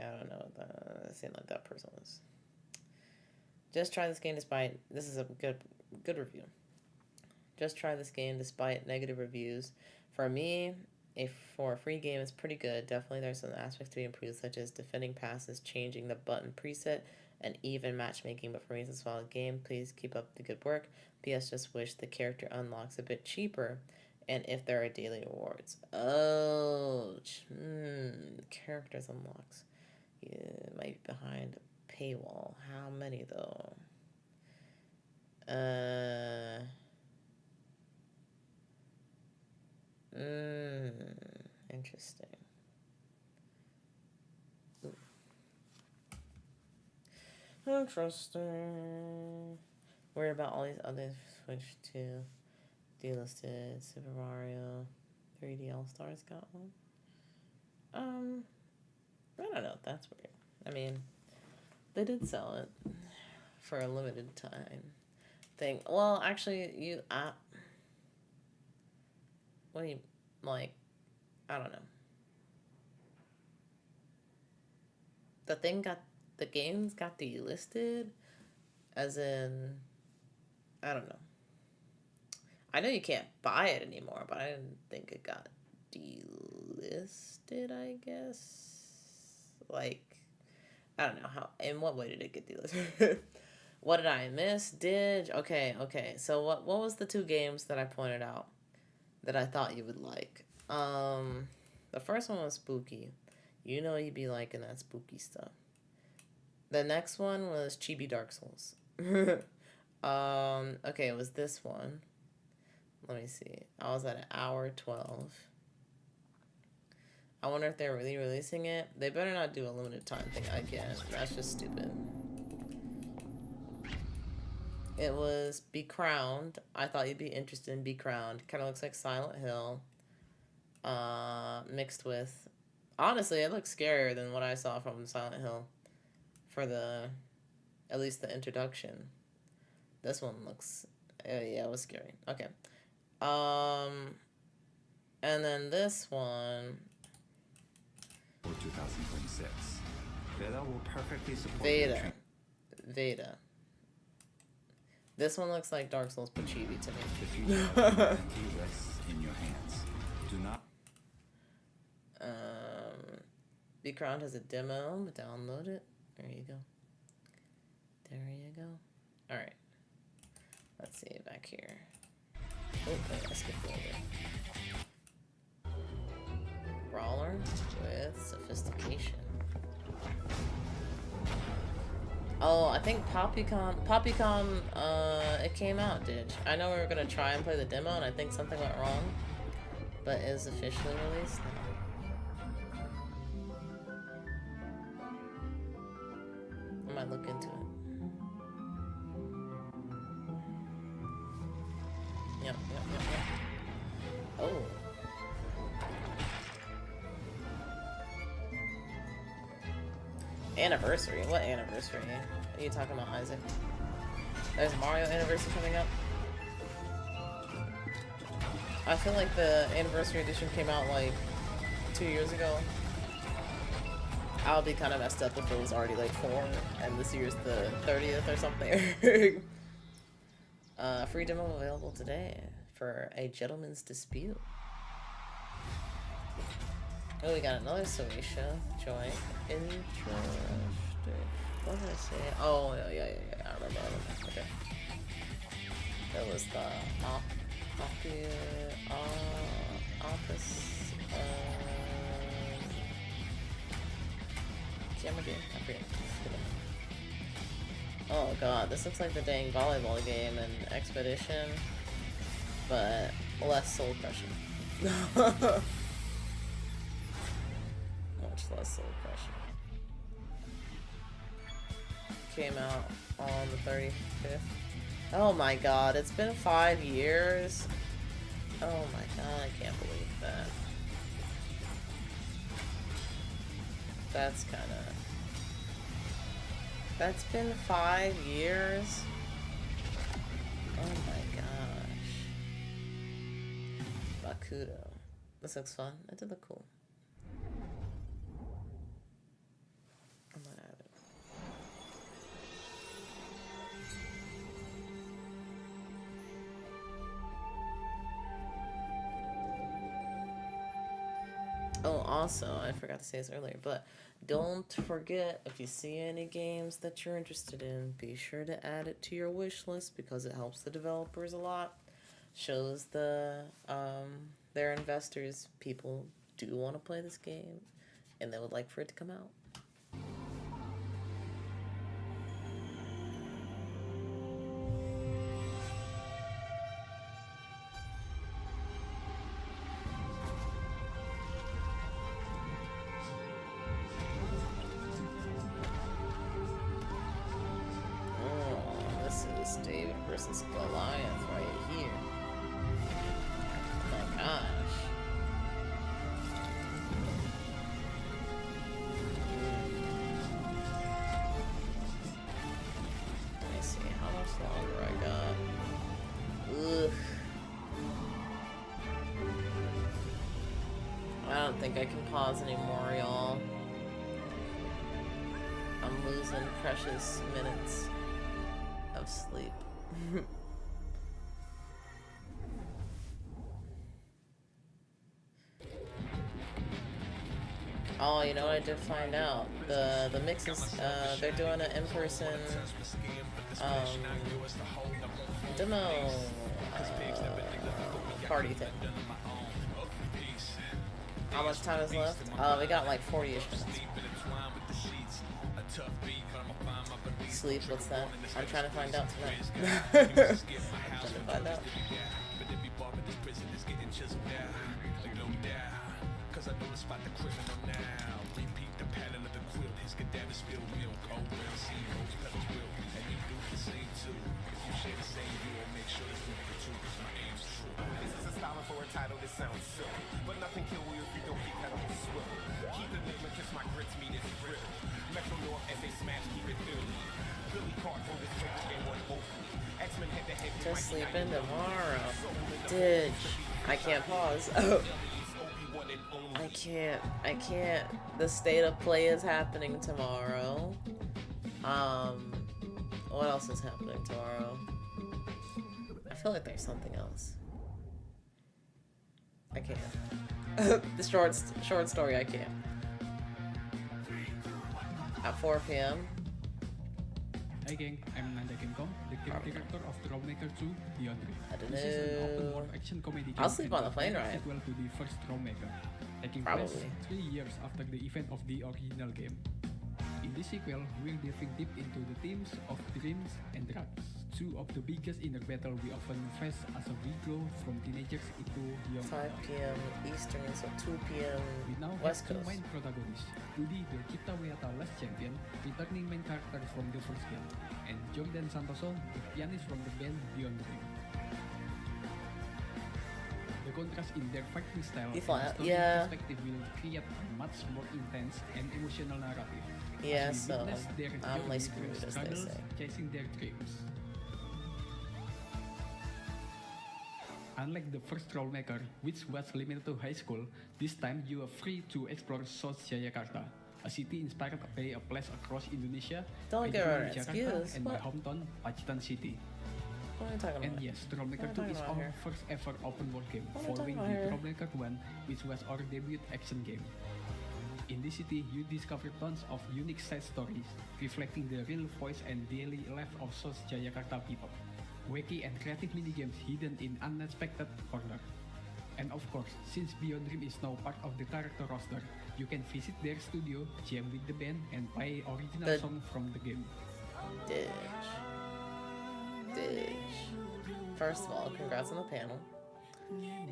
I don't know what that seemed like that person was. Just try this game despite... This is a good review. Just try this game despite negative reviews. For me, for a free game, it's pretty good. Definitely there's some aspects to be improved, such as defending passes, changing the button preset, and even matchmaking. But for me, it's a solid game. Please keep up the good work. P.S. Just wish the character unlocks a bit cheaper, and if there are daily rewards. Oh, characters unlocks. Yeah, might be behind a paywall. How many though? Interesting. Ooh. Interesting. Worried about all these others switch to delisted. Super Mario 3D All Stars got one. I don't know. That's weird. I mean, they did sell it for a limited time thing. Well, actually, what do you, like, I don't know. The games got delisted, as in, I don't know. I know you can't buy it anymore, but I didn't think it got delisted, I guess. Like, I don't know how, in what way did it get delisted? What did I miss? Okay. So what was the 2 games that I pointed out that I thought you would like? The first one was spooky. You know you'd be liking that spooky stuff. The next one was Chibi Dark Souls. Okay, it was this one. Let me see. I was at 1:12. I wonder if they're really releasing it. They better not do a limited time thing again. That's just stupid. It was Be Crowned. I thought you'd be interested in Be Crowned. Kind of looks like Silent Hill. Mixed with... Honestly, it looks scarier than what I saw from Silent Hill. For at least the introduction. This one looks... yeah, it was scary. Okay. And then this one... For 2026, Veda will perfectly support Veda. Veda. This one looks like Dark Souls Pachibi to me. The future of humanity rests in your hands. Do not. Be Crowned has a demo. Download it. There you go. There you go. Alright. Let's see back here. Oh, wait, I skipped a little bit. Brawler with sophistication. Oh, I think Poppycon, it came out, did. I know we were gonna try and play the demo, and I think something went wrong, but it is officially released now. I might look into it. Yep. Oh. Anniversary? What anniversary? Are you talking about, Isaac? There's Mario anniversary coming up. I feel like the anniversary edition came out like 2 years ago. I'll be kind of messed up if it was already like 4 and this year's the 30th or something. Free demo available today for A Gentleman's Dispute. Oh, we got another Soisha joint. Interesting. What did I say? Oh, yeah. I remember. Okay. That was the office. Camera game? I forget. Oh god, this looks like the dang volleyball game in Expedition, but less soul crushing. Much less soul crushing. Came out on the 35th. Oh my god, it's been 5 years. Oh my god, I can't believe that. That's kinda... That's been 5 years? Oh my gosh. Bakudo. This looks fun. It did look cool. I'm gonna add it. Oh, also, I forgot to say this earlier, but don't forget, if you see any games that you're interested in, be sure to add it to your wish list because it helps the developers a lot. Shows the their investors people do want to play this game and they would like for it to come out. David versus Goliath right here. Oh my gosh. Let me see how much longer I got. Ugh. I don't think I can pause anymore, y'all. I'm losing precious minutes of sleep. Oh, you know what I did find out? The mixes, they're doing an in-person demo party thing. How much time is left? We got like 40-ish minutes. Sleep, what's that? I'm trying to find out tonight. I'm trying to find out. This is a styling for a title that sounds silly, but nothing kill you if you don't keep that on the swivel. Keep the name and kiss my grits, meet it thrill. Metro North as they smash, keep it early. Billy Carter this way game on Oakley. X-Men head to head. Just sleeping tomorrow. Ditch. I can't pause. Oh. I can't. The state of play is happening tomorrow. What else is happening tomorrow? I feel like there's something else. I can't. The short story, I can't. At 4 p.m. Hi gang, I'm Nanda Kimcom, the director of Troublemaker 2 Beyond Dream. I don't This is an know. open world action comedy game. I'll sleep on the plane ride. Sequel to the first Troublemaker, taking Probably. place 3 years after the event of the original game. In this sequel, we're diving deep into the themes of dreams and drugs, two of the biggest inner battle we often face as we grow from teenagers into young 5 adults. p.m. Eastern, so 2 p.m. We now West have two Coast. main protagonists, Rudy the Kita Weata last champion, returning main character from the first game, and Jordan Santoso, the pianist from the band Beyond Dream. The contrast in their fighting style and story perspective will create a much more intense and emotional narrative. Yeah, as we so witness their I'm journey like through screwed, as they struggles, say. chasing their dreams. Unlike the first Troublemaker, which was limited to high school, this time you are free to explore South Jakarta, a city inspired by a place across Indonesia. Don't I get grew her in Jakarta excuse. and my What? hometown, Pacitan City. What are you talking And about? yes, Troublemaker What are 2 you is talking our about here? first ever open world game, What are you following talking the about here? Troublemaker 1, which was our debut action game. In this city, you discover tons of unique side stories, reflecting the real voice and daily life of South Jakarta people. Wacky and creative minigames hidden in unexpected corners. And of course, since Beyond Dream is now part of the character roster, you can visit their studio, jam with the band, and play original songs from the game. Ditch. First of all, congrats on the panel.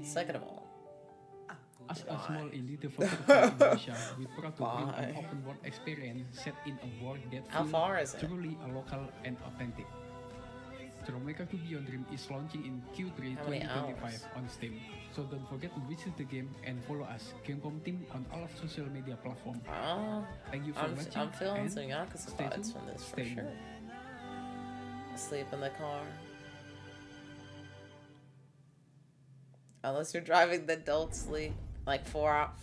Second of all, As a small indie developer from Indonesia, we proud to bring an open world experience set in a world that How feels far is it? truly local and authentic. Troublemaker 2 Beyond Dream is launching in Q3 How many 2025 hours? on Steam, so don't forget to visit the game and follow us, Gamecom team, on all of social media platforms. Thank you for watching. I'm feeling and some Yakuza stay vibes tuned, from this for stay sure. Sleep in the car. Unless you're driving, then don't sleep. Like 4 hours.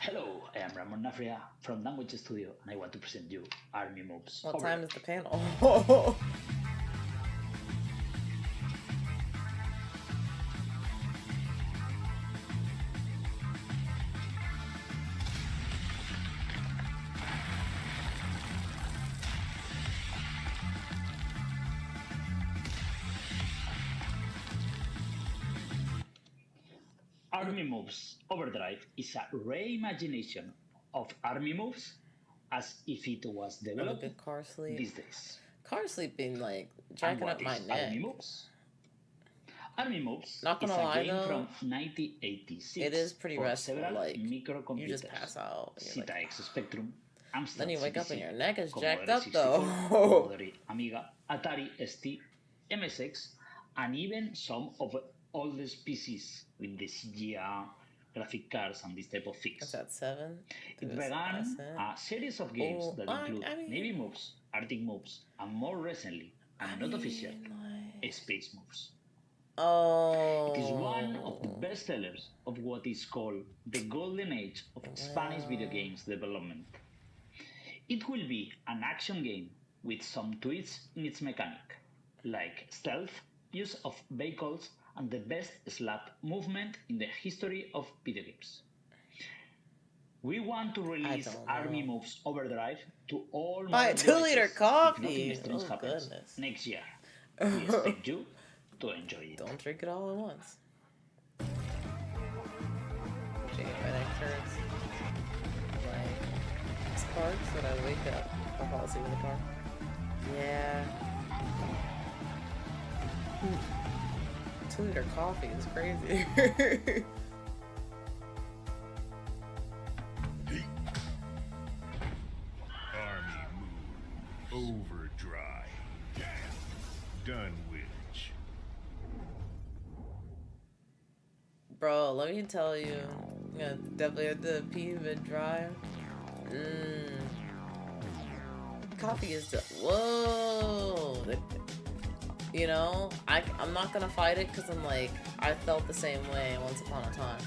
Hello, I am Ramon Nafria from Language Studio, and I want to present you Army Moves. What Over. time is the panel? Army Moves Overdrive is a reimagination of Army Moves as if it was Oh, developed good car sleep. these days. Car sleep being like And jacking what up my is neck. Army Moves? Army Moves Not is gonna a lie, game though, from 1986 it is pretty for restful, several like, microcomputers. you just pass out, and you're Zeta X Spectrum, Amstrad Then you wake up and CPC, your neck is Commodore jacked up, 64, though. Commodore Amiga, Atari ST, MSX, and even some of the oldest PCs with the CGA graphic cards and this type of things. What's that, 7? It began a series of games Oh, that include Navy Moves, Arctic Moves, and more recently, and not official, Space Moves. Oh. It is one of the best sellers of what is called the golden age of Spanish video games development. It will be an action game with some twists in its mechanic, like stealth, use of vehicles, and the best slap movement in the history of video games. We want to release Army Moves Overdrive to all Buy a modern 2-liter devices if coffee. nothing strange Oh, happens goodness. next year. We expect you to enjoy it. Don't drink it all at once. Jade my neck hurts. Like, sparks when I wake up. I'll fall asleep in the car. Yeah. 2-liter coffee is crazy. Army move. Overdrive. Dunwich. Bro, let me tell you. Yeah, definitely have to pee mid-drive. Coffee is the... Whoa! You know, I'm not gonna fight it because I'm like, I felt the same way once upon a time.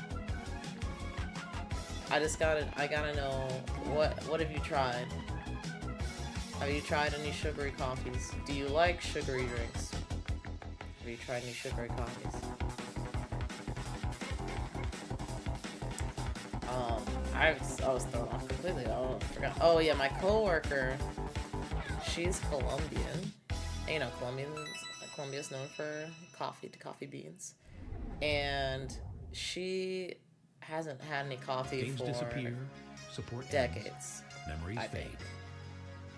I gotta know, what have you tried? Have you tried any sugary coffees? Do you like sugary drinks? Have you tried any sugary coffees? I was thrown off completely. Oh, I forgot. Oh yeah, my coworker, she's Colombian. You know, Colombia's known for coffee beans, and she hasn't had any coffee Games for disappear, support decades. Ends, memories I fade, think.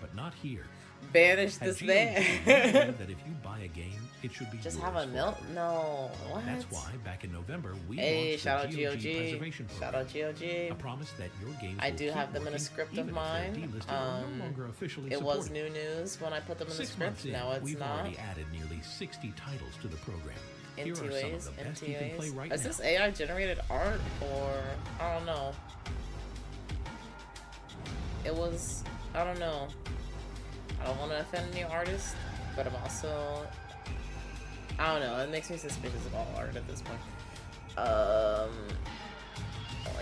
but not here. Banish this man. that if you buy a game, it should be Just yours have a milk. forever. No. What? That's why back in November we Hey, launched shout out the GOG GOG. preservation program. Shout out GOG. A promise that your games I will do keep have them in a working, script even of if they're mine. delisted or no longer officially It was supported. new news when I put them in the 6 months script. in, Now it's we've not. already added nearly 60 titles to the program. Here are some of NTAs, the best you can play right Is now. this AI generated art or I don't know? It was, I don't know. I don't want to offend any artist, but I'm also, I don't know. It makes me suspicious of all art at this point. Oh,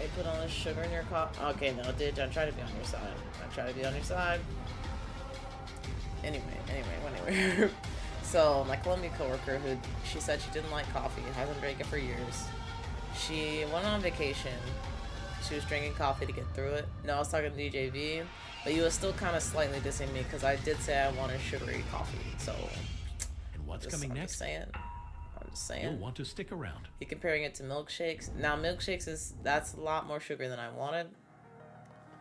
you put all this sugar in your coffee. Okay, no, dude, I try to be on your side. I try to be on your side. Anyway. So my Colombian coworker, who she said she didn't like coffee, hasn't drank it for years. She went on vacation. She was drinking coffee to get through it. No, I was talking to DJV, but you was still kind of slightly dissing me because I did say I wanted sugary coffee. So, And what's coming next? I'm just saying. You'll want to stick around. You're comparing it to milkshakes. Now, milkshakes that's a lot more sugar than I wanted.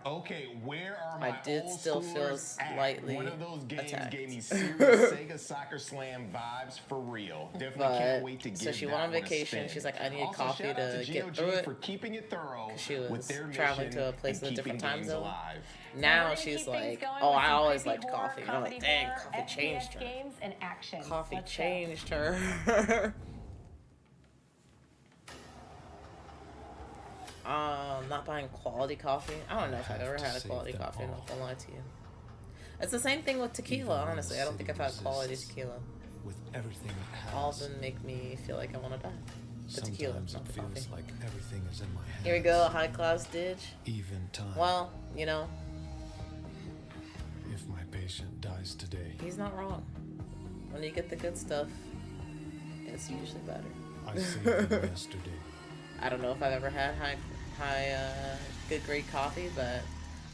Okay, where are my I did old still feel schoolers at? slightly One of those games attacked. gave me serious Sega Soccer Slam vibes for real. Definitely can't wait to give So she that went on one a vacation. spin. She's like, I need Also, coffee shout out to to get GOG through it. for keeping it thorough She was with their traveling mission to a place and in a different keeping time games zone. alive. Now she's like, oh, I always liked coffee. And I'm like, dang, coffee changed her. Games and action. Coffee Let's go. changed her. Not buying quality coffee. I don't know if I've ever had a quality coffee. I'm not gonna lie to you. It's the same thing with tequila, honestly. I don't think I've had quality tequila. With everything it has. All of them make me feel like I want to die. The tequila, Sometimes not it the feels coffee. like everything is in my hands. Here we go, high class ditch. Even time. Well, you know, If my patient dies today, he's not wrong. When you get the good stuff, it's usually better. I saved them yesterday. I don't know if I've ever had high good grade coffee, but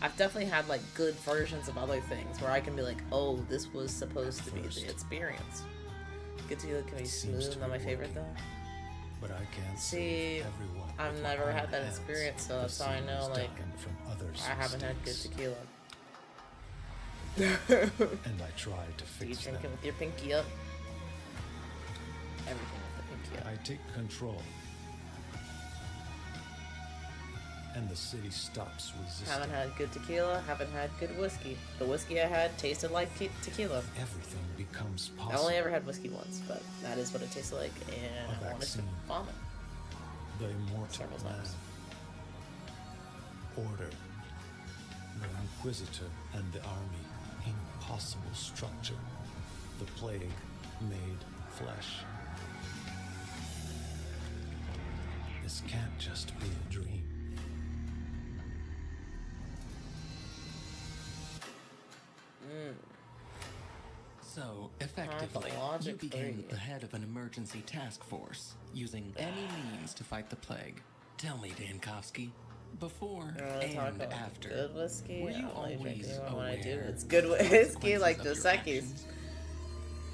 I've definitely had like good versions of other things where I can be like, oh, this was supposed to be the experience. Good tequila can be smooth, not my favorite though. But I can't See, everyone. I've with my never own had that hands. experience, so that's how I know The like time from others' I haven't had good mistakes. tequila. And I try to Do you fix drink them. it with your pinky up? Everything with the pinky up. I take control. And the city stops resisting. Haven't had good tequila, haven't had good whiskey. The whiskey I had tasted like tequila. Everything becomes I possible. only ever had whiskey once, but that is what it tasted like, and A I wanted to vaccine. vomit. The immortal Several man. times. Order. The Inquisitor and the army. Impossible structure. The plague made flesh. This can't just be a dream. So, effectively, you became the head of an emergency task force, using any means to fight the plague. Tell me, Dankovsky, before and after, Good whiskey. were you I don't really drink always anymore when I do. aware It's of good the whiskey, like consequences Dos of your Equis.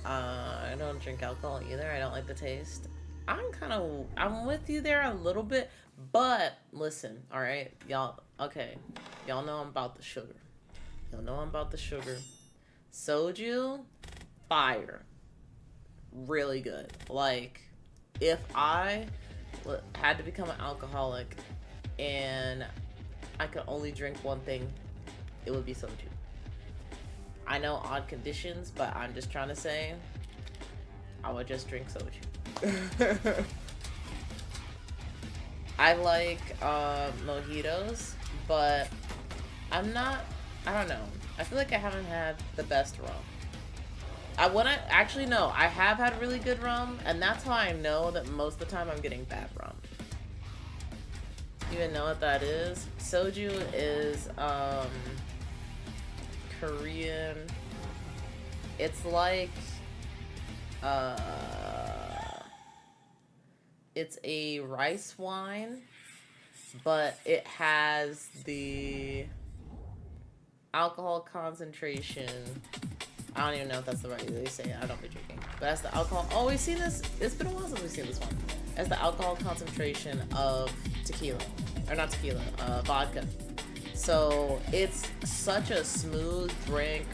I don't drink alcohol either. I don't like the taste. I'm with you there a little bit, but listen, all right, y'all. Okay, y'all know I'm about the sugar. Y'all know I'm about the sugar. Soju, fire, really good. Like, if I had to become an alcoholic and I could only drink one thing, it would be soju. I know odd conditions, but I'm just trying to say I would just drink soju. I like mojitos, but I don't know. I feel like I haven't had the best rum. Actually, no, I have had really good rum, and that's how I know that most of the time I'm getting bad rum. You even know what that is? Soju is, Korean. It's like, it's a rice wine, but it has the alcohol concentration. I don't even know if that's the right way they say it. I don't be drinking. But that's the alcohol. Oh, we've seen this. It's been a while since we've seen this one. That's the alcohol concentration of tequila. Or not tequila, vodka. So it's such a smooth drink.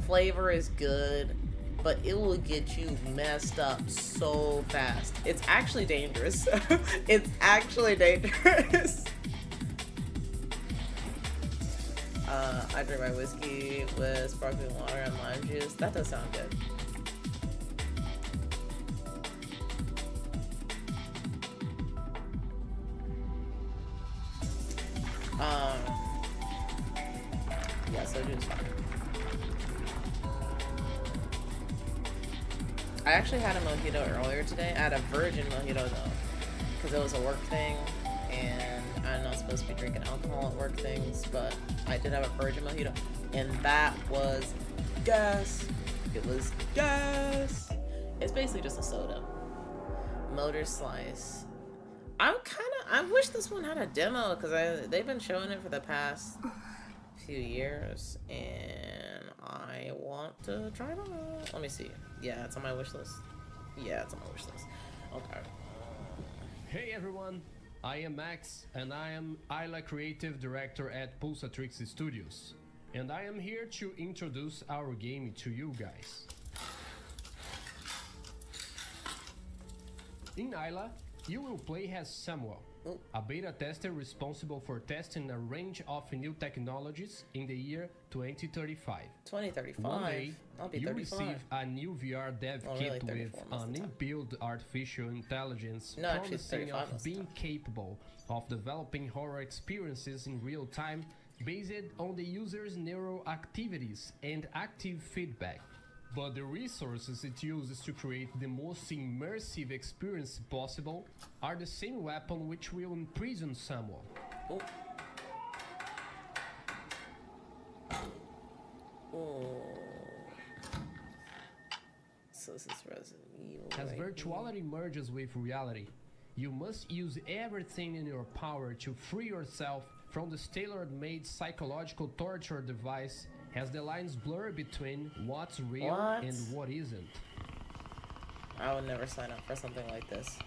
Flavor is good, but it will get you messed up so fast. It's actually dangerous. It's actually dangerous. I drink my whiskey with sparkling water and lime juice. That does sound good. Yeah, soju is fine. I actually had a mojito earlier today. I had a virgin mojito though, because it was a work thing, and I'm not supposed to be drinking alcohol at work things, but I did have a virgin mojito, and that was gas. It was gas. It's basically just a soda. Motor Slice. I wish this one had a demo, because they've been showing it for the past few years, and I want to try it out. Let me see. Yeah, it's on my wish list. Yeah, it's on my wish list. Okay. Hey everyone, I am Max, and I am Isla Creative Director at Pulsatrix Studios, and I am here to introduce our game to you guys. In Isla, you will play as Samuel, a beta tester responsible for testing a range of new technologies in the year 2035. 2035? One day, I'll be you 35. receive a new VR dev kit with an inbuilt artificial intelligence promising of being capable of developing horror experiences in real time based on the user's neural activities and active feedback. But the resources it uses to create the most immersive experience possible are the same weapon which will imprison Samuel. Oh. So this is Resident Evil. As virtuality merges with reality, you must use everything in your power to free yourself from this tailor-made psychological torture device as the lines blur between what's real and what isn't. I would never sign up for something like this.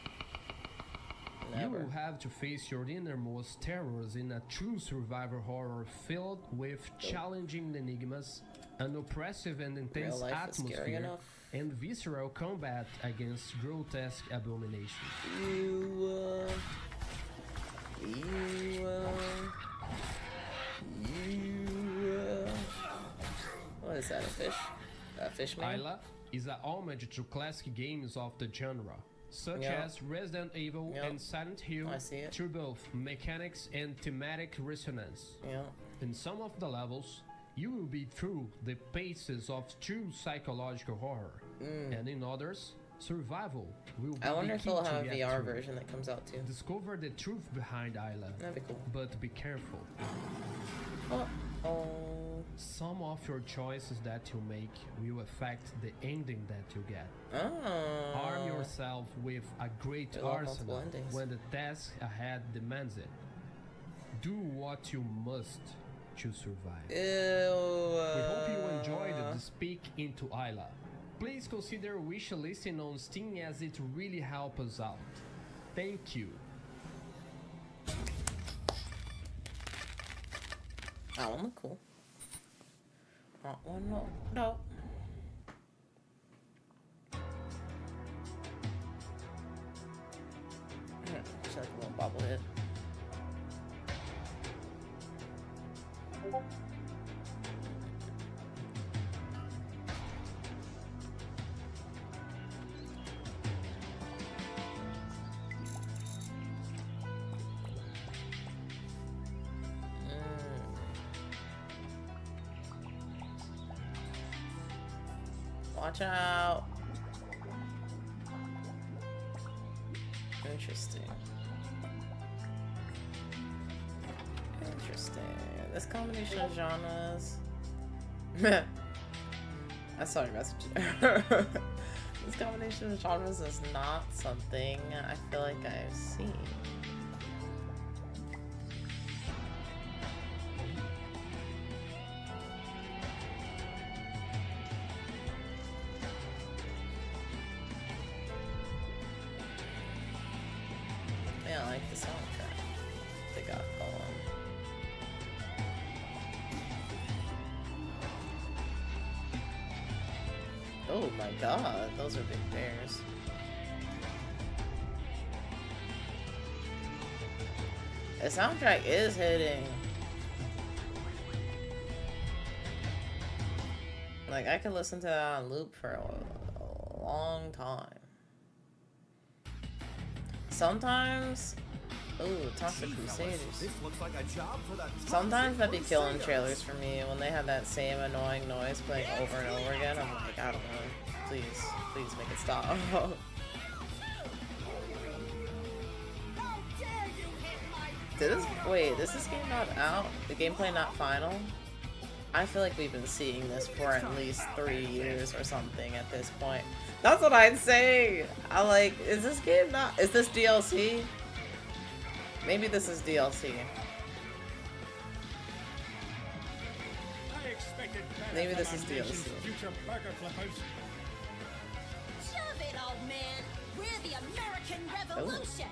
Never. You will have to face your innermost terrors in a true survivor horror filled with challenging enigmas, an oppressive and intense atmosphere, and visceral combat against grotesque abominations. What is that, a fish? A fish man? Isla is a homage to classic games of the genre, such as Resident Evil and Silent Hill, through both mechanics and thematic resonance. In some of the levels, you will be through the paces of true psychological horror, and in others, survival will be I wonder the if key they'll to have a get VR through. version that comes out too. Discover the truth behind Isla, That'd be cool. but be careful. Some of your choices that you make will affect the ending that you get. Arm yourself with a great arsenal when the task ahead demands it. Do what you must to survive. We hope you enjoyed this peek into Isla. Please consider wish listing on Steam, as it really helps us out. Thank you. That one look cool. That one look dope. Just like a little bobblehead. Watch out. Interesting. Interesting. This combination of genres. I saw your message. This combination of genres is not something I feel like I've seen. Yeah, I like the soundtrack they got going. Oh my god, those are big bears. The soundtrack is hitting. Like, I could listen to that on loop for a long time. Sometimes, ooh, Toxic Crusaders. This looks like a job for the Sometimes that'd be killing trailers for me when they have that same annoying noise playing over and over again. I'm like, I don't know. Please make it stop. Wait, is this game not out? The gameplay not final? I feel like we've been seeing this for at least 3 years or something at this point. That's what I'd say. I like, is this game not, is this DLC? Maybe this is DLC. Maybe this is DLC. Shove it, old man. We're the American Revolution.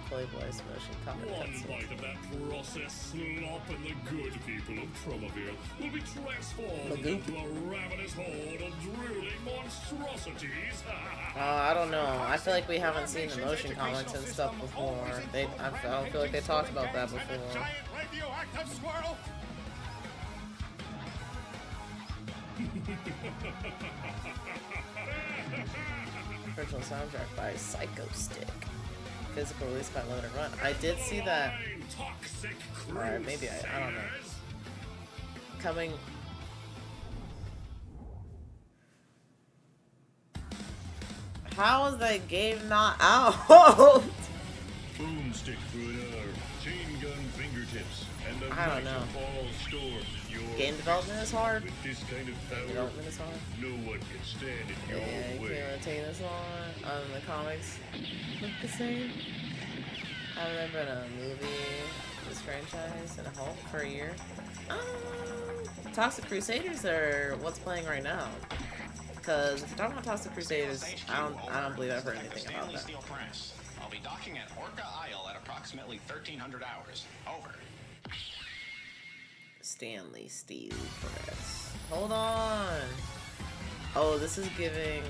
Playboy's motion comic One cutscene. bite of that processed slop and the good people of Tromaville will be transformed into a ravenous horde of drooling monstrosities. I don't know. I feel like we haven't seen the motion comics and stuff before. I don't feel like they talked about that before. Original soundtrack by Psycho Stick. Physical release by Limited Run. I did see that. Or maybe I don't know. Coming. How is that game not out? Boomstick through an arm, chain gun fingertips, and a I don't know. ball stored in your Game development is hard. With this kind of power, Development is hard. no one can stand in your Yeah, you way. can't retain this long. The comics look the same. I remember in a movie, this franchise, and a Hulk for a year. Toxic Crusaders are what's playing right now. Because if you're talking about Toxic Crusaders, I don't believe I've heard anything about that. I'll be docking at Orca Isle at approximately 1300 hours. Over. Stanley Steel Press. Hold on. Oh, this is giving,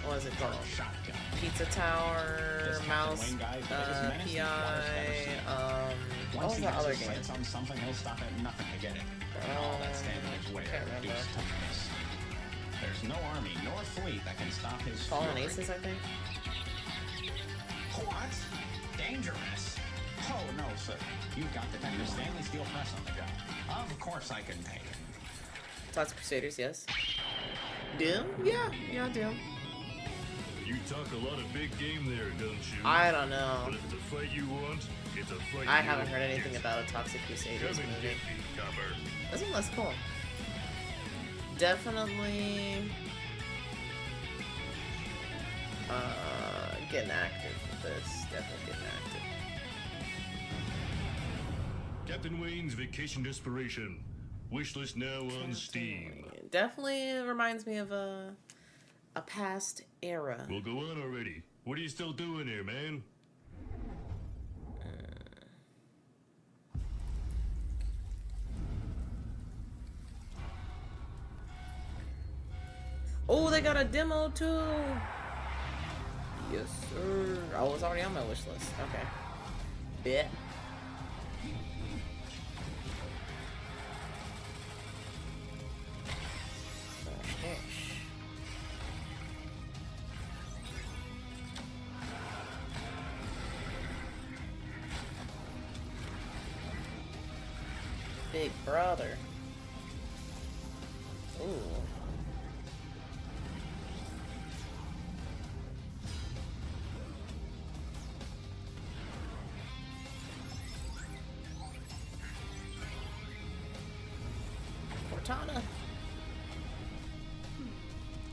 what is it called? Pizza Tower, Mouse, PI, what was the other game? On something, he'll stop at nothing to get it. And all that standing way reduced toughness. There's no army nor fleet that can stop his Fallen Aces, I think. What? Dangerous? Oh, no, sir. You've got Detective Stanley Steel Press on the job. Of course I can take it. Toxic Crusaders, yes. Doom? Yeah, Doom. You talk a lot of big game there, don't you? I don't know. But if it's a fight you want, it's a fight I haven't heard anything about a Toxic Crusaders movie. This one looks cool. Definitely getting active with this. Definitely getting active. Captain Wayne's Vacation Desperation. Wishlist now on Steam. Definitely reminds me of a past era. Well, go on already. What are you still doing here, man? Oh, they got a demo too. Yes, sir. Oh, it's already on my wish list. Okay. Bet. Big brother. Ooh.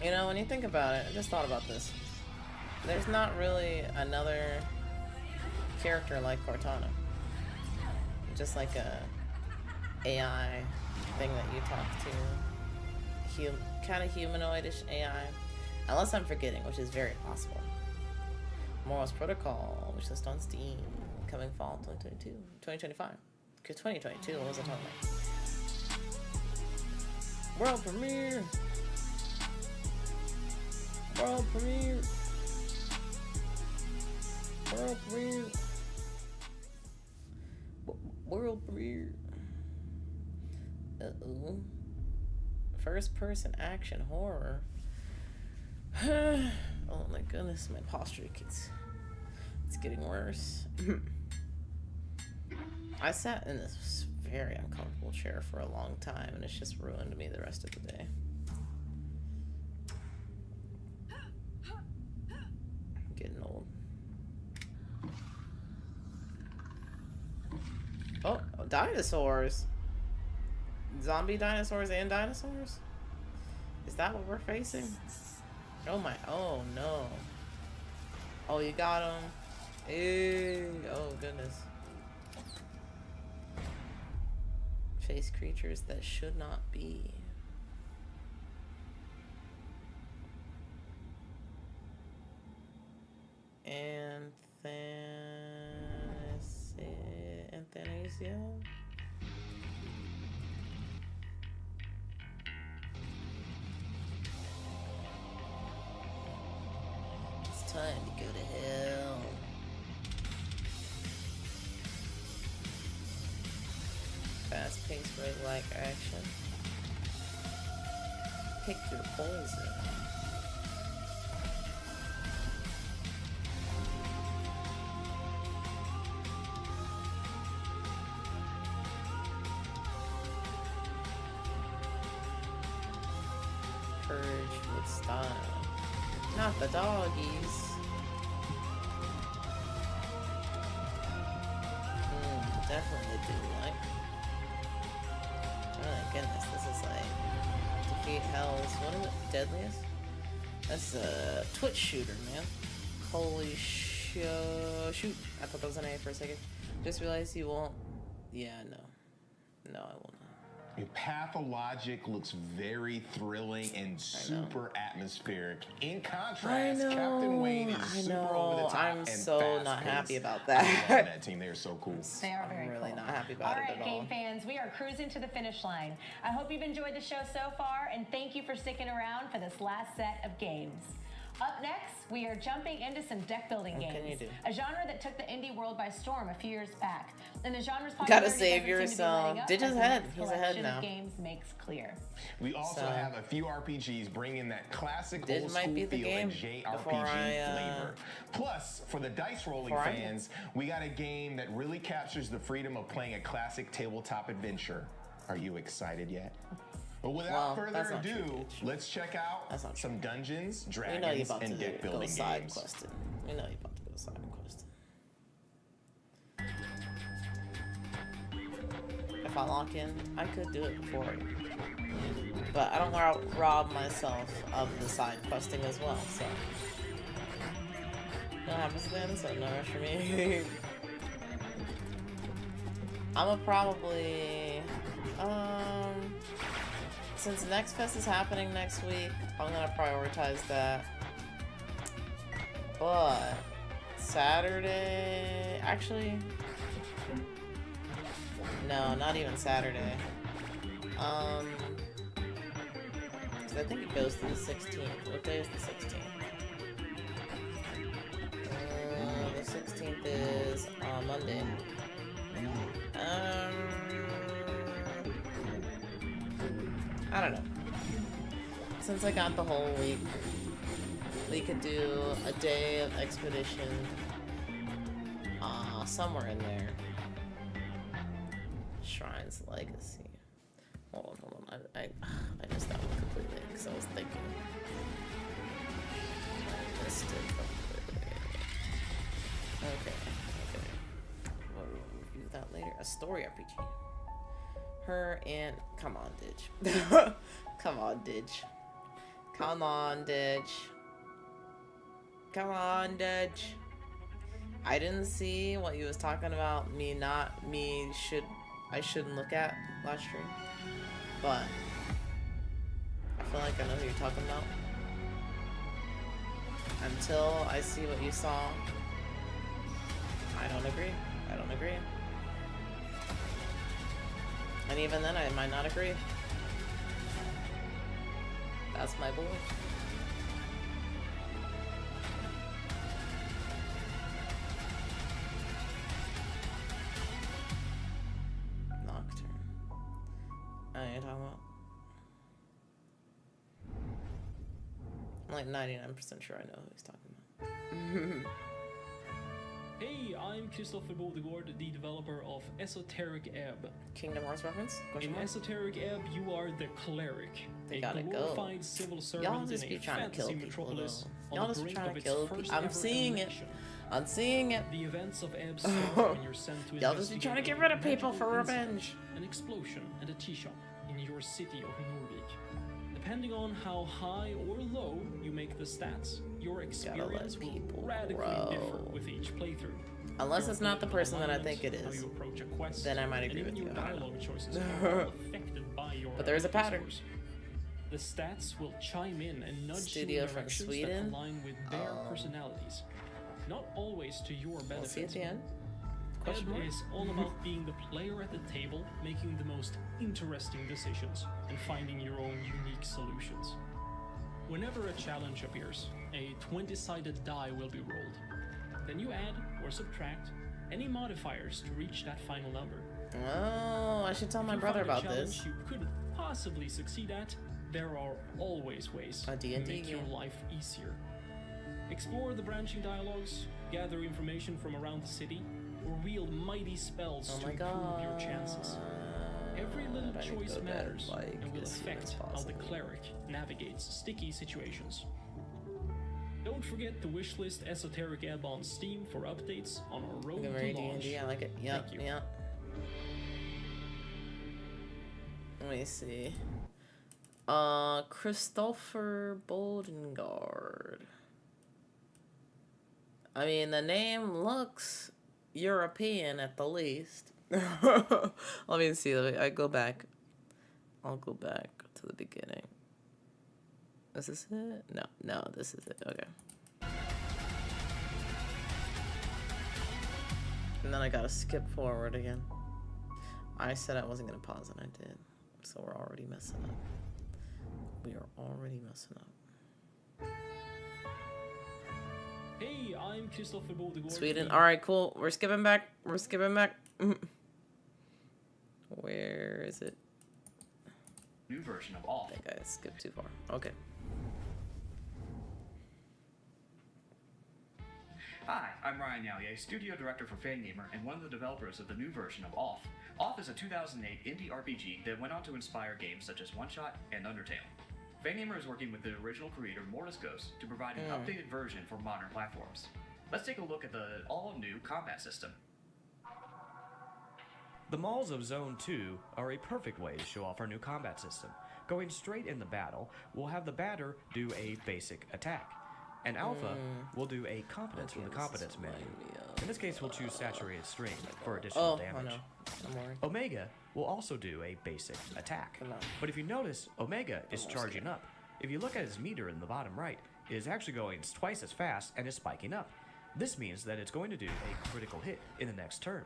You know, when you think about it, I just thought about this. There's not really another character like Cortana. Just like a AI thing that you talk to. Kind of humanoidish AI. Unless I'm forgetting, which is very possible. Morals Protocol, which is on Steam. Coming fall 2022. 2025. Because 2022, what was I talking about? World premiere! World premiere! World premiere! World premiere! Uh-oh. First person action horror. Oh my goodness, my posture it's getting worse. I sat in this very uncomfortable chair for a long time and it's just ruined me the rest of the day. I'm getting old. Oh, dinosaurs. Zombie dinosaurs and dinosaurs? Is that what we're facing? Oh my, oh no. Oh, you got him. Ew, oh goodness. Face creatures that should not be. Anthanasia? It's time to go to hell. Fast-paced roguelike action. Pick your poison. Purge with style. Not the doggies. Definitely do like. Oh my goodness, this is like defeat hell's, what is it? Deadliest? That's a Twitch shooter, man. Holy shoot. I thought that was an A for a second. Just realized you won't. Yeah, no. No, I will not. Pathologic looks very thrilling and super atmospheric. In contrast, Captain Wayne is super over the top. I'm and so not happy about that. I love that team. They are so cool. They are very really cool. Not happy about it at all. All right, game fans, we are cruising to the finish line. I hope you've enjoyed the show so far, and thank you for sticking around for this last set of games. Up next, we are jumping into some deck building games, a genre that took the indie world by storm a few years back. And the genre's popularity gotta save yourself. Did his head? He's ahead now. Games makes clear. We also have a few RPGs bringing that classic old school feel and JRPG flavor. Plus, for the dice rolling fans, we got a game that really captures the freedom of playing a classic tabletop adventure. Are you excited yet? But without further ado, let's check out some Dungeons, Dragons, and deck building games. We know you're about to go side questing. If I lock in, I could do it before you. But I don't want to rob myself of the side questing as well, so. What happens then? So no rush for me. I'ma probably, since Next Fest is happening next week, I'm gonna prioritize that. But Saturday, actually, no, not even Saturday. Cause I think it goes to the 16th. What day is the 16th? The 16th is Monday. I don't know. Since I got the whole week, we could do a day of expedition somewhere in there. Shrine's Legacy. Hold on. I missed that one completely because I was thinking. I missed it completely. Okay. We'll review that later. A story RPG. Her and come on, Didge. Come on, Didge. Come on, Ditch. Come on, Ditch. I didn't see what you was talking about. I shouldn't look at last stream. But I feel like I know who you're talking about. Until I see what you saw, I don't agree. I don't agree. And even then, I might not agree. That's my boy. Nocturne. I ain't talking about. I'm like 99% sure I know who he's talking about. Hey, I'm Christopher Bodegård, the developer of Esoteric Ebb. Kingdom Hearts reference? In Esoteric Ebb, you are the cleric, a glorified civil servant in a fantasy metropolis on the brink of its first I'm seeing it. I'm seeing it. The events of Ebb start when you're sent to y'all just be trying to get rid of people for revenge. An explosion and a tea shop in your city of Norvik. Depending on how high or low you make the stats, your experience will radically differ with each playthrough. Unless it's not the person that I think it is, then I might agree with you. Dialogue choices are all affected by your but there is a pattern. The stats will chime in and nudge Studio you in from directions Sweden. that align with their personalities. Not always to your benefit. We'll see at the end. Ebb is all about being the player at the table, making the most interesting decisions, and finding your own unique solutions. Whenever a challenge appears, a 20-sided die will be rolled. Then you add or subtract any modifiers to reach that final number. Oh, I should tell my brother about this. You could possibly succeed at, there are always ways to make your life easier. Explore the branching dialogues, gather information from around the city, or wield mighty spells to improve your chances. Every little choice matters and will affect how the cleric navigates sticky situations. Don't forget to wishlist Esoteric Ebb on Steam for updates on our road to launch. I like it. Yep, yep. Let me see. Christopher Bodengard. I mean, the name looks European at the least. Let me see. I go back. I'll go back to the beginning. Is this it? No, this is it. Okay. And then I gotta skip forward again. I said I wasn't gonna pause and I did. So we're already messing up. We are already messing up. Hey, I'm Christopher Bodegård. Sweden. Alright, cool. We're skipping back. We're skipping back. Where is it? New version of Off. I think I skipped too far. Okay. Hi, I'm Ryan Yalye, studio director for Fangamer and one of the developers of the new version of Off. Off is a 2008 indie RPG that went on to inspire games such as One Shot and Undertale. Fangamer is working with the original creator Mortis Ghost to provide an updated version for modern platforms. Let's take a look at the all-new combat system. The Malls of Zone 2 are a perfect way to show off our new combat system. Going straight in the battle, we'll have the batter do a basic attack. And Alpha will do a competence from the competence menu. In this case, we'll choose Saturated String for additional damage. Omega will also do a basic attack. But if you notice, Omega is charging up. If you look at his meter in the bottom right, it is actually going twice as fast and is spiking up. This means that it's going to do a critical hit in the next turn.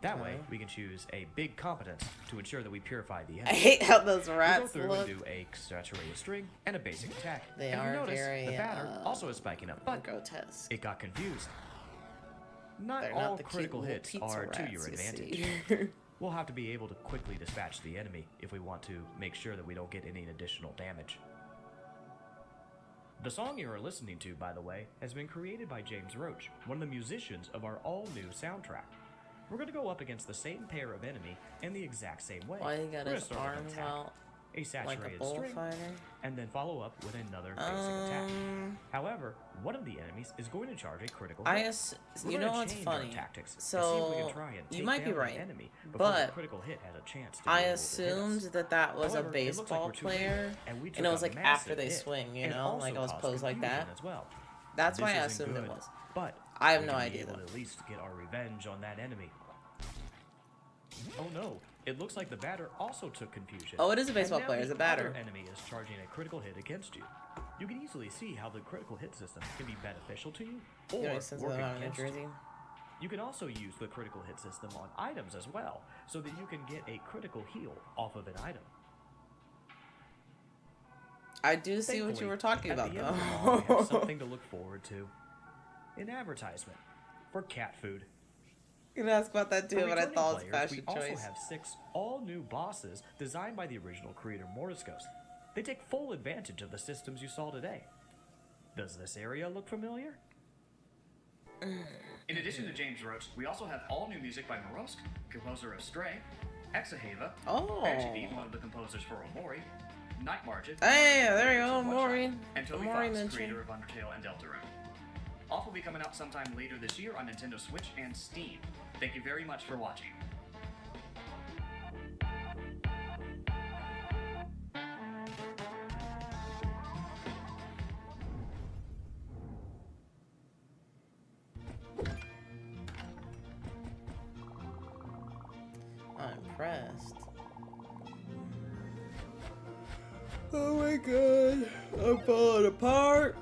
That way, we can choose a big competence to ensure that we purify the enemy. I hate how those rats we'll go through look. and do a saturated string and a basic attack. They and are you notice, very, the batter also is spiking up, but grotesque. it got confused. Not They're all not the critical cute hits little are pizza to your rats, you advantage. see. We'll have to be able to quickly dispatch the enemy if we want to make sure that we don't get any additional damage. The song you are listening to, by the way, has been created by James Roach, one of the musicians of our all-new soundtrack. We're going to go up against the same pair of enemy in the exact same way. Why he got We're his gonna start with arms attack. out? a saturated like a string, and then follow up with another basic attack. However, one of the enemies is going to charge a critical hit. You know what's funny? Tactics So you might be right, but critical hit has a chance to I assumed that was a baseball player, and it was like after they swing, you know, like I was posed like that. As well. That's why I assumed it was. But I have no idea though. At least get our revenge on that enemy. Oh no! It looks like the batter also took confusion. Oh, it is a baseball player. It's a batter. The enemy is charging a critical hit against you. You can easily see how the critical hit system can be beneficial to you or work against you. You can also use the critical hit system on items as well, so that you can get a critical heal off of an item. I do see what you were talking about, though. We have something to look forward to. An advertisement for cat food. You can ask about that too, but I thought it was fashion choice. We also have 6 all-new bosses designed by the original creator Mordiscos. They take full advantage of the systems you saw today. Does this area look familiar? In addition to James Roach, we also have all new music by Morosk, composer of Stray, Exahava, Banshee, one of the composers for Omori, Night Margin, hey, there you go, Omori, and Toby Fox, creator of Undertale and Deltarune. Off will be coming out sometime later this year on Nintendo Switch and Steam. Thank you very much for watching. I'm impressed. Oh my god, I'm falling apart.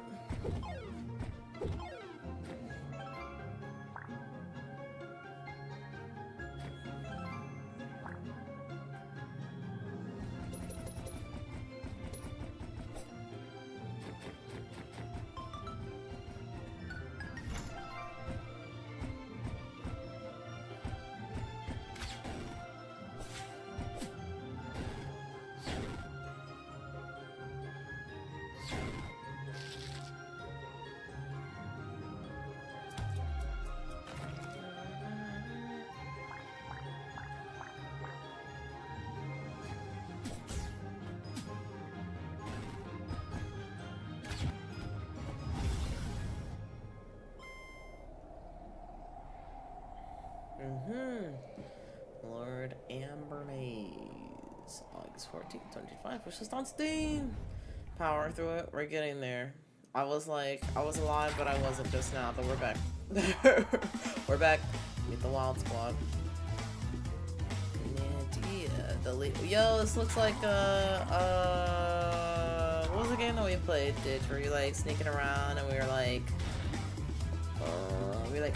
Lord Amber Maze, August 14th, 2025, which is on Steam. Power through it. We're getting there. I was alive, but I wasn't just now, but we're back. We're back. Meet the Wild Squad. Yo, this looks like, what was the game that we played, Ditch, where you like sneaking around and we were like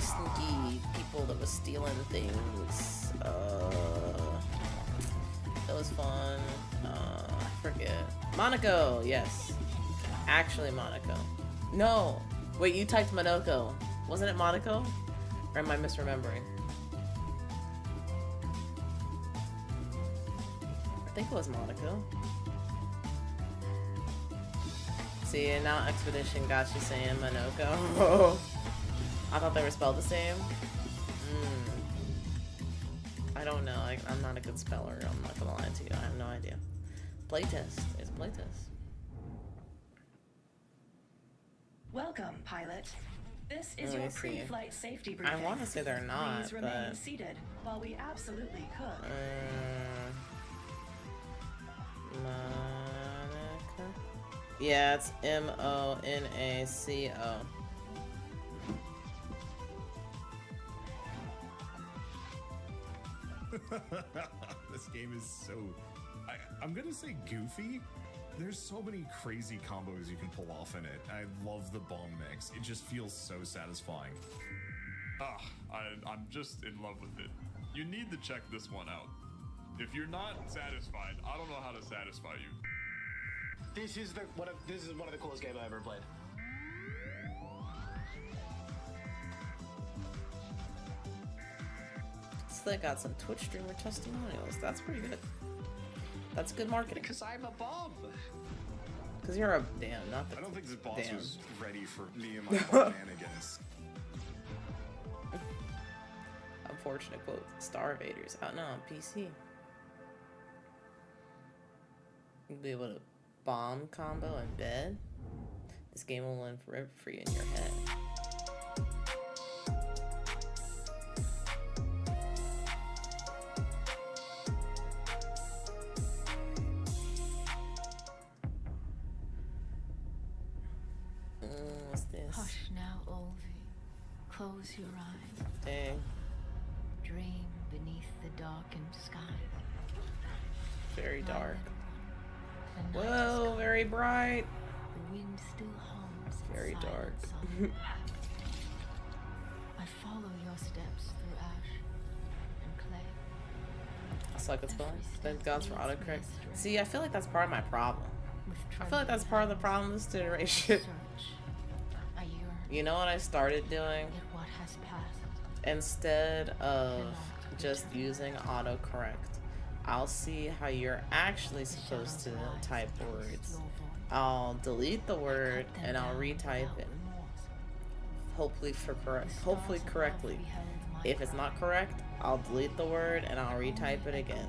sneaky people that was stealing things. It was fun. I forget. Monaco, yes. Actually Monaco. No. Wait, you typed Monaco. Wasn't it Monaco? Or am I misremembering? I think it was Monaco. See, and now Expedition got you saying Monaco. I thought they were spelled the same. I don't know. I'm not a good speller. I'm not gonna lie to you. I have no idea. Playtest. It's a playtest. Welcome, pilot. This is your pre-flight safety briefing. I want to say they're not, Please remain seated while we absolutely could. Monaco. Yeah, it's M-O-N-A-C-O. This game is so... I'm gonna say goofy. There's so many crazy combos you can pull off in it. I love the bomb mix. It just feels so satisfying. I'm just in love with it. You need to check this one out. If you're not satisfied, I don't know how to satisfy you. This is one of the coolest games I've ever played. So they got some Twitch streamer testimonials. That's pretty good. That's good marketing. Because I'm a bomb. Because you're a damn, not the. I don't think this boss damn. was ready for me and my shenanigans. Unfortunate quote. Star Invaders out now on PC. You'll be able to bomb combo in bed. This game will live forever for you in your head. What's this? Hush now, Olvi. Close your eyes. Dang. Dream beneath the darkened sky. Very dark. Whoa, very bright. The wind still hums. Very dark. I follow your steps through ash and clay. I suck at spelling. Thank God for autocorrect. See, I feel like that's part of my problem. I feel like that's part of the problem of this generation. You know what I started doing? Instead of just using autocorrect, I'll see how you're actually supposed to type words. I'll delete the word and I'll retype it. Hopefully correctly. If it's not correct, I'll delete the word and I'll retype it again.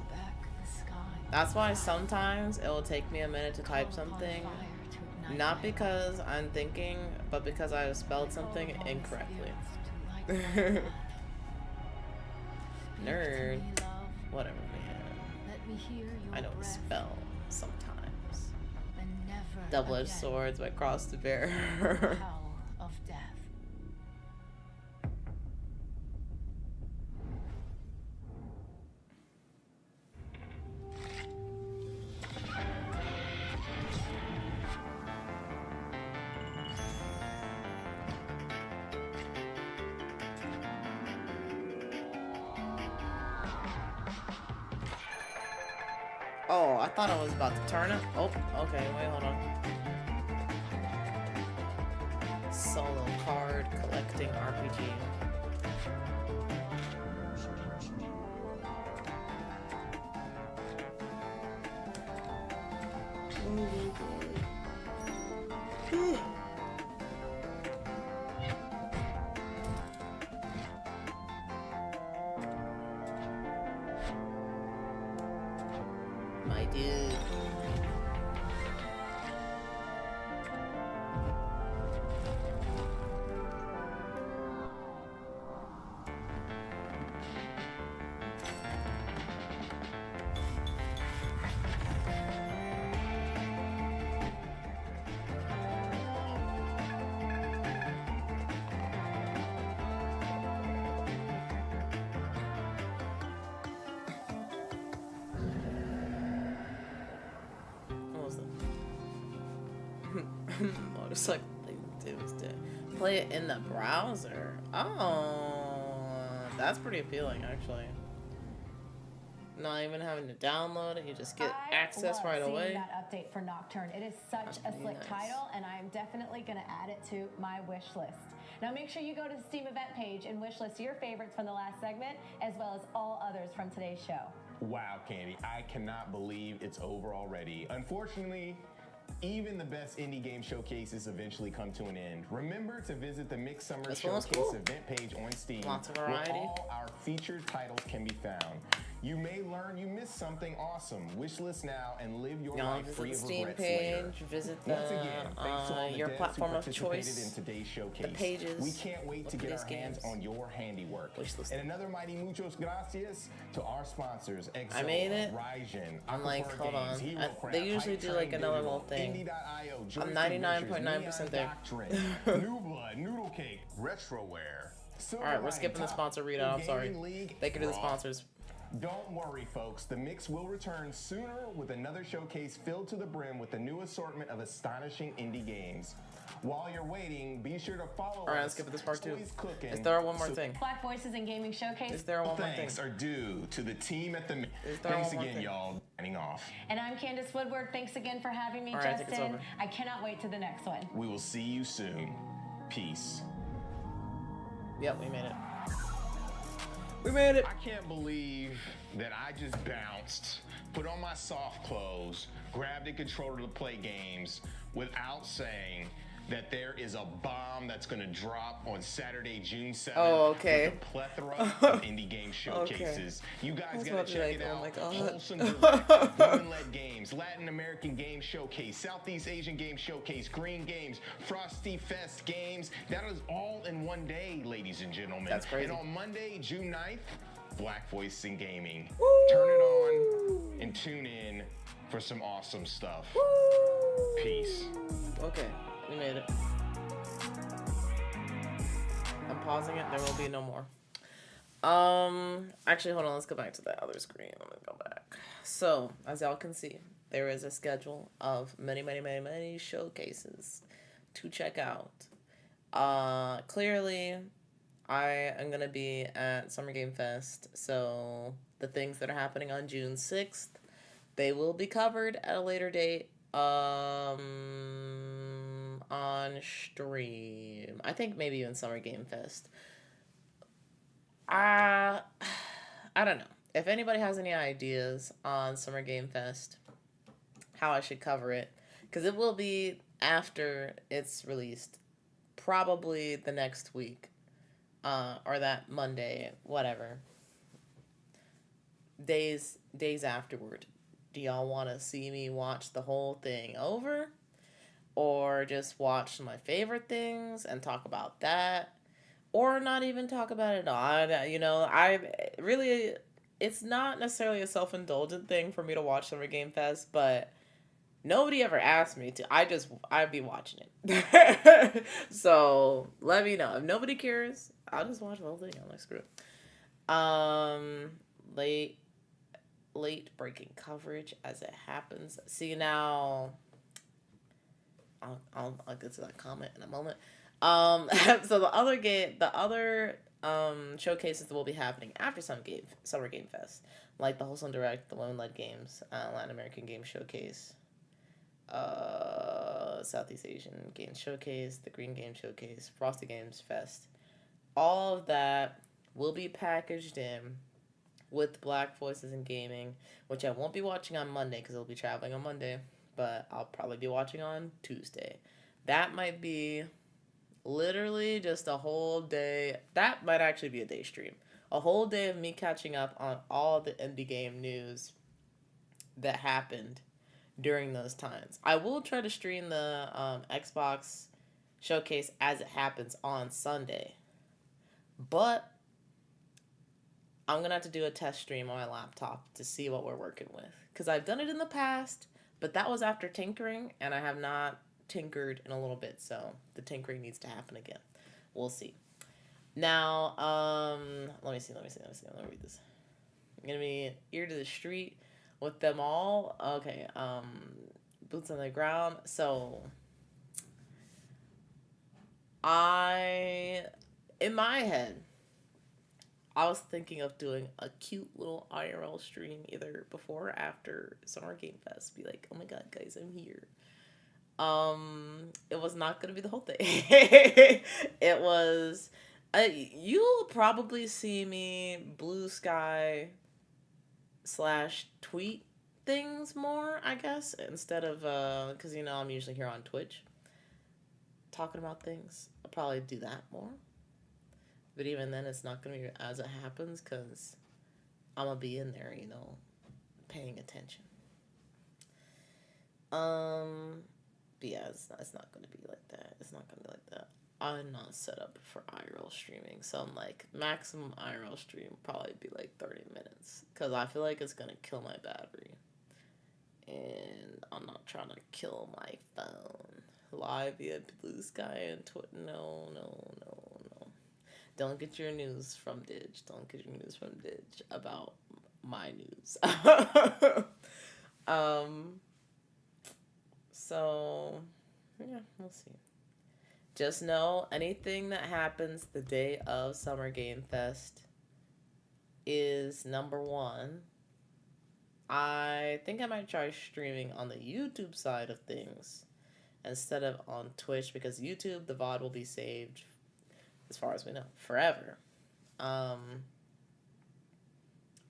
That's why sometimes it will take me a minute to type something, not because I'm thinking, but because I have spelled something incorrectly. Nerd. Whatever, man. I don't spell sometimes. Double-edged swords by Cross to Bear. Of death. Oh, I thought I was about to turn it. Oh, okay, wait, hold on. Solo card collecting RPG. My dude. Motorcycle Tuesday. Play it in the browser. Oh, that's pretty appealing, actually. Not even having to download it, you just get access right away. That update for Nocturne. It is such a slick title, and I am definitely going to add it to my wish list. Now make sure you go to the Steam event page and wish list your favorites from the last segment, as well as all others from today's show. Wow, Candy, I cannot believe it's over already. Unfortunately, even the best indie game showcases eventually come to an end. Remember to visit the Mixed Summer Showcase event page on Steam, Lots of variety. where all our featured titles can be found. You may learn you missed something awesome. Wishlist now and live your life free of Steam regrets page, later. visit Once again, thanks to all the your devs platform who of choice, participated in today's showcase. the pages. We can't wait to get our hands on your handiwork. And another mighty muchos gracias to our sponsors, I made it. Ryzen, I'm like, Aquaphor hold on. Games, They usually do like another little thing. I'm 99.9% there. New Blood, Noodle Cake, Retroware. Alright, we're skipping the sponsor readout. I'm sorry. They can do the sponsors. Don't worry, folks. The Mix will return sooner with another showcase filled to the brim with a new assortment of astonishing indie games. While you're waiting, be sure to follow us. Alright, let's skip this part too. Cooking. Is there one more thing? Black Voices in Gaming Showcase. Is there one more thing? Thanks are due to the team at the Mix. Is there Thanks one more again, thing? y'all. Signing off. And I'm Candace Woodward. Thanks again for having me, All right, I think it's Justin. over. I cannot wait to the next one. We will see you soon. Peace. Yep, we made it. We made it. I can't believe that I just bounced, put on my soft clothes, grabbed a controller to play games without saying, that there is a bomb that's going to drop on Saturday, June 7th. Oh, okay. With a plethora of indie game showcases. Okay. You guys got gotta to check like, it out. Oh my God. Wholesome Direct, Women-Led Games, Latin American Game Showcase, Southeast Asian Game Showcase, Green Games, Frosty Fest Games. That is all in one day, ladies and gentlemen. That's crazy. And on Monday, June 9th, Black Voice in Gaming. Woo! Turn it on and tune in for some awesome stuff. Woo! Peace. Okay, we made it. I'm pausing it. There will be no more. Actually, hold on. Let's go back to the other screen. Let me go back. So, as y'all can see, there is a schedule of many showcases to check out. Clearly, I am going to be at Summer Game Fest, so the things that are happening on June 6th, they will be covered at a later date on stream. I think maybe even Summer Game Fest. I don't know. If anybody has any ideas on Summer Game Fest, how I should cover it, because it will be after it's released, probably the next week, or that Monday, whatever. Days afterward. Do y'all want to see me watch the whole thing over? Or just watch my favorite things and talk about that? Or not even talk about it at all? I really, it's not necessarily a self-indulgent thing for me to watch Summer Game Fest, but nobody ever asked me to. I'd be watching it. So let me know. If nobody cares, I'll just watch the whole thing. I'm like, screw it. Late breaking coverage as it happens. See, now I'll get to that comment in a moment. So the other showcases that will be happening after Summer Game Fest, like the Wholesome Direct, the Women-Led Games, Latin American Game Showcase, Southeast Asian Games Showcase, the Green Game Showcase, Frosty Games Fest. All of that will be packaged in with Black Voices in Gaming, which I won't be watching on Monday because I'll be traveling on Monday, but I'll probably be watching on Tuesday. That might be literally just a whole day. That might actually be a day stream. A whole day of me catching up on all the indie game news that happened during those times. I will try to stream the Xbox showcase as it happens on Sunday, but I'm going to have to do a test stream on my laptop to see what we're working with. Because I've done it in the past, but that was after tinkering, and I have not tinkered in a little bit, so the tinkering needs to happen again. We'll see. Now, let me see. Let me read this. I'm going to be ear to the street with them all. Okay, boots on the ground. So, in my head, I was thinking of doing a cute little IRL stream either before or after Summer Game Fest. Be like, oh my god, guys, I'm here. It was not going to be the whole thing. It was, you'll probably see me Blue Sky / tweet things more, I guess, instead of, because, I'm usually here on Twitch talking about things. I'll probably do that more. But even then, it's not going to be as it happens because I'm going to be in there, paying attention. But yeah, it's not going to be like that. It's not going to be like that. I'm not set up for IRL streaming. So I'm like, maximum IRL stream probably be like 30 minutes. Because I feel like it's going to kill my battery. And I'm not trying to kill my phone. Live via Blue Sky and Twitter. No. Don't get your news from Dig. Don't get your news from Dig about my news. So, yeah, we'll see. Just know anything that happens the day of Summer Game Fest is number one. I think I might try streaming on the YouTube side of things instead of on Twitch, because YouTube, the VOD will be saved, as far as we know, forever.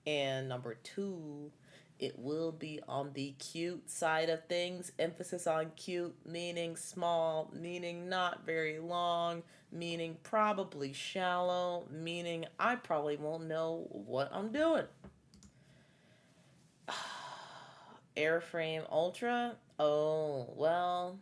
And number two It will be on the cute side of things. Emphasis on cute, meaning small, meaning not very long, meaning probably shallow, meaning I probably won't know what I'm doing. Airframe Ultra? Oh, well.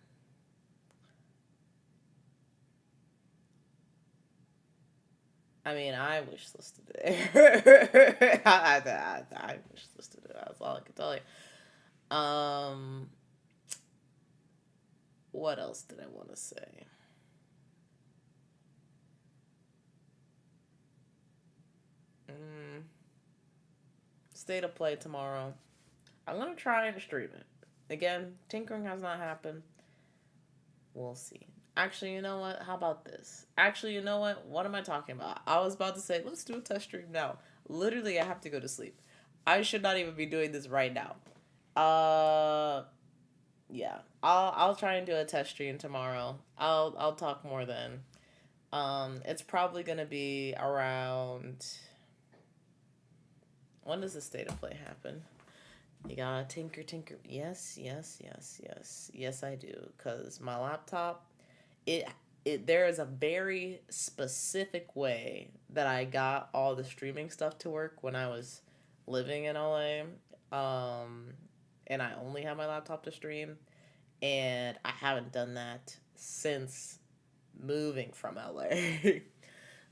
I mean, I wish listed it. I wish listed it. That's all I can tell you. What else did I want to say? State of play tomorrow. I'm going to try and stream it. Again, tinkering has not happened. We'll see. Actually, you know what? How about this? Actually, you know what? What am I talking about? I was about to say, let's do a test stream now. Literally, I have to go to sleep. I should not even be doing this right now. Yeah. I'll try and do a test stream tomorrow. I'll talk more then. It's probably gonna be around. When does the state of play happen? You gotta tinker. Yes, I do. Cause my laptop, there is a very specific way that I got all the streaming stuff to work when I was living in LA. And I only have my laptop to stream, and I haven't done that since moving from LA.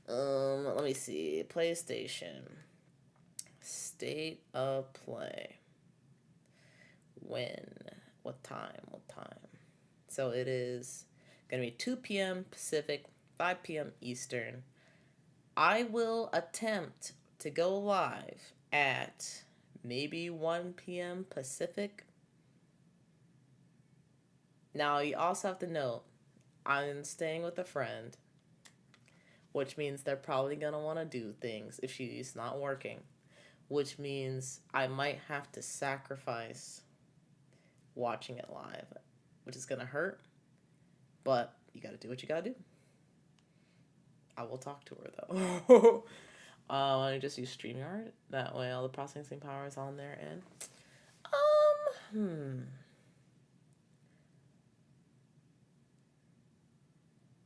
Let me see. PlayStation. State of play. When? What time? So it is going to be 2 p.m. Pacific, 5 p.m. Eastern. I will attempt to go live at maybe 1 p.m. Pacific. Now, you also have to note, I'm staying with a friend, which means they're probably going to want to do things if she's not working, which means I might have to sacrifice watching it live, which is going to hurt, but you got to do what you got to do. I will talk to her, though. I just use StreamYard. That way all the processing power is on their end.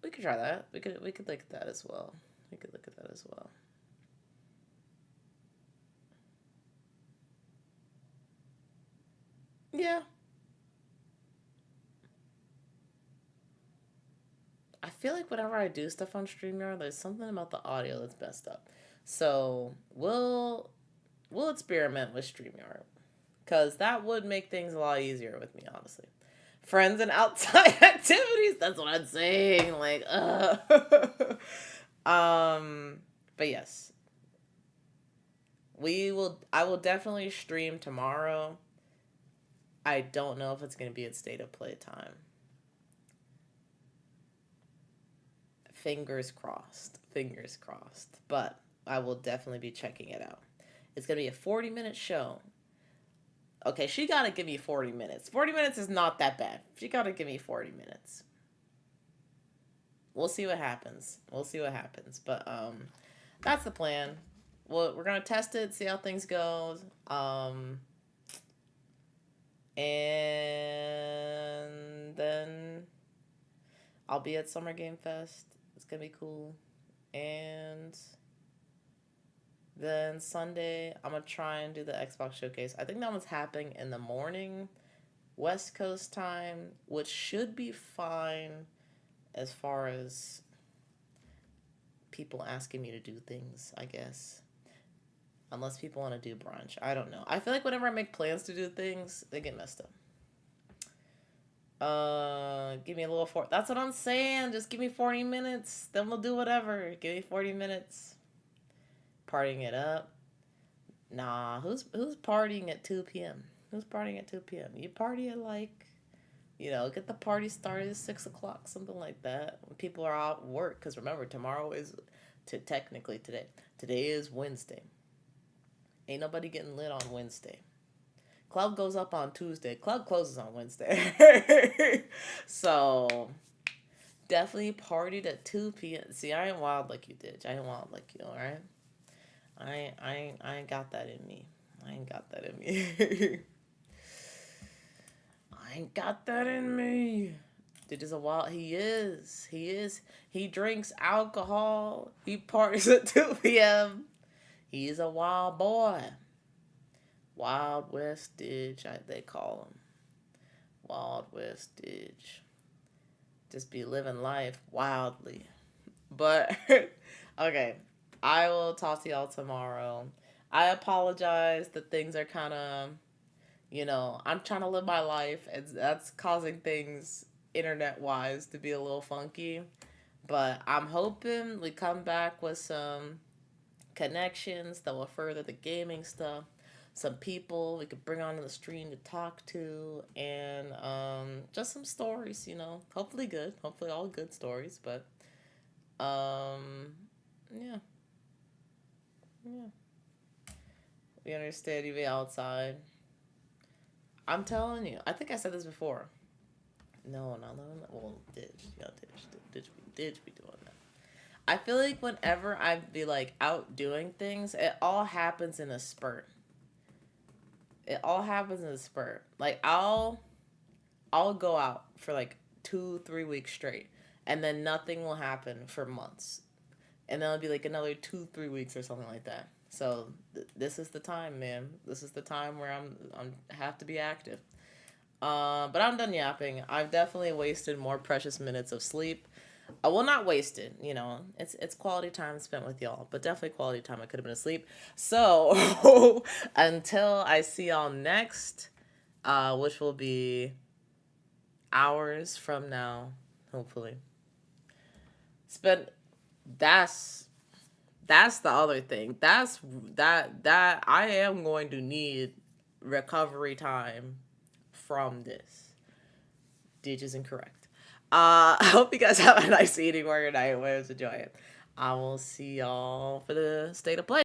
We could try that. We could look at that as well. Yeah. I feel like whenever I do stuff on StreamYard, there's something about the audio that's messed up. So we'll experiment with StreamYard, because that would make things a lot easier with me, honestly. Friends and outside activities, that's what I'm saying. Like, but yes. I will definitely stream tomorrow. I don't know if it's going to be at state of play time. Fingers crossed. But I will definitely be checking it out. It's going to be a 40-minute show. Okay, she got to give me 40 minutes. 40 minutes is not that bad. She got to give me 40 minutes. We'll see what happens. But that's the plan. Well, we're going to test it, see how things go. And then I'll be at Summer Game Fest. It's going to be cool. And then Sunday, I'm going to try and do the Xbox Showcase. I think that one's happening in the morning, West Coast time, which should be fine as far as people asking me to do things, I guess. Unless people want to do brunch. I don't know. I feel like whenever I make plans to do things, they get messed up. Give me a little that's what I'm saying. Just give me 40 minutes. Then we'll do whatever. Give me 40 minutes. Partying it up. Nah, who's partying at 2 p.m.? Who's partying at 2 p.m.? You party at get the party started at 6 o'clock, something like that. When people are out at work, because remember, tomorrow is technically today. Today is Wednesday. Ain't nobody getting lit on Wednesday. Club goes up on Tuesday. Club closes on Wednesday. So, definitely partied at 2 p.m. See, I ain't wild like you, Ditch. I ain't wild like you, alright? I ain't got that in me. I ain't got that in me. I ain't got that in me. Dude is a wild. He is. He drinks alcohol. He parties at 2 p.m. He's a wild boy. Wild West Didge, they call him. Wild West Didge. Just be living life wildly. But, okay. I will talk to y'all tomorrow. I apologize that things are kind of, I'm trying to live my life, and that's causing things internet-wise to be a little funky. But I'm hoping we come back with some connections that will further the gaming stuff. Some people we could bring onto the stream to talk to, and just some stories, hopefully good, hopefully all good stories, but yeah. We understand you be outside. I'm telling you, I think I said this before. No, well, Didge be doing that. I feel like whenever I be like out doing things, it all happens in a spurt. Like I'll go out for like 2-3 weeks straight, and then nothing will happen for months, and then it'll be like another 2-3 weeks or something like that. So this is the time, man. This is the time where I'm have to be active. But I'm done yapping. I've definitely wasted more precious minutes of sleep. Well, not wasted, it's quality time spent with y'all, but definitely quality time I could have been asleep. So until I see y'all next, which will be hours from now, hopefully. That's the other thing. That I am going to need recovery time from this. Ditch is incorrect. I hope you guys have a nice eating or your night. Enjoy it. I will see y'all for the state of play.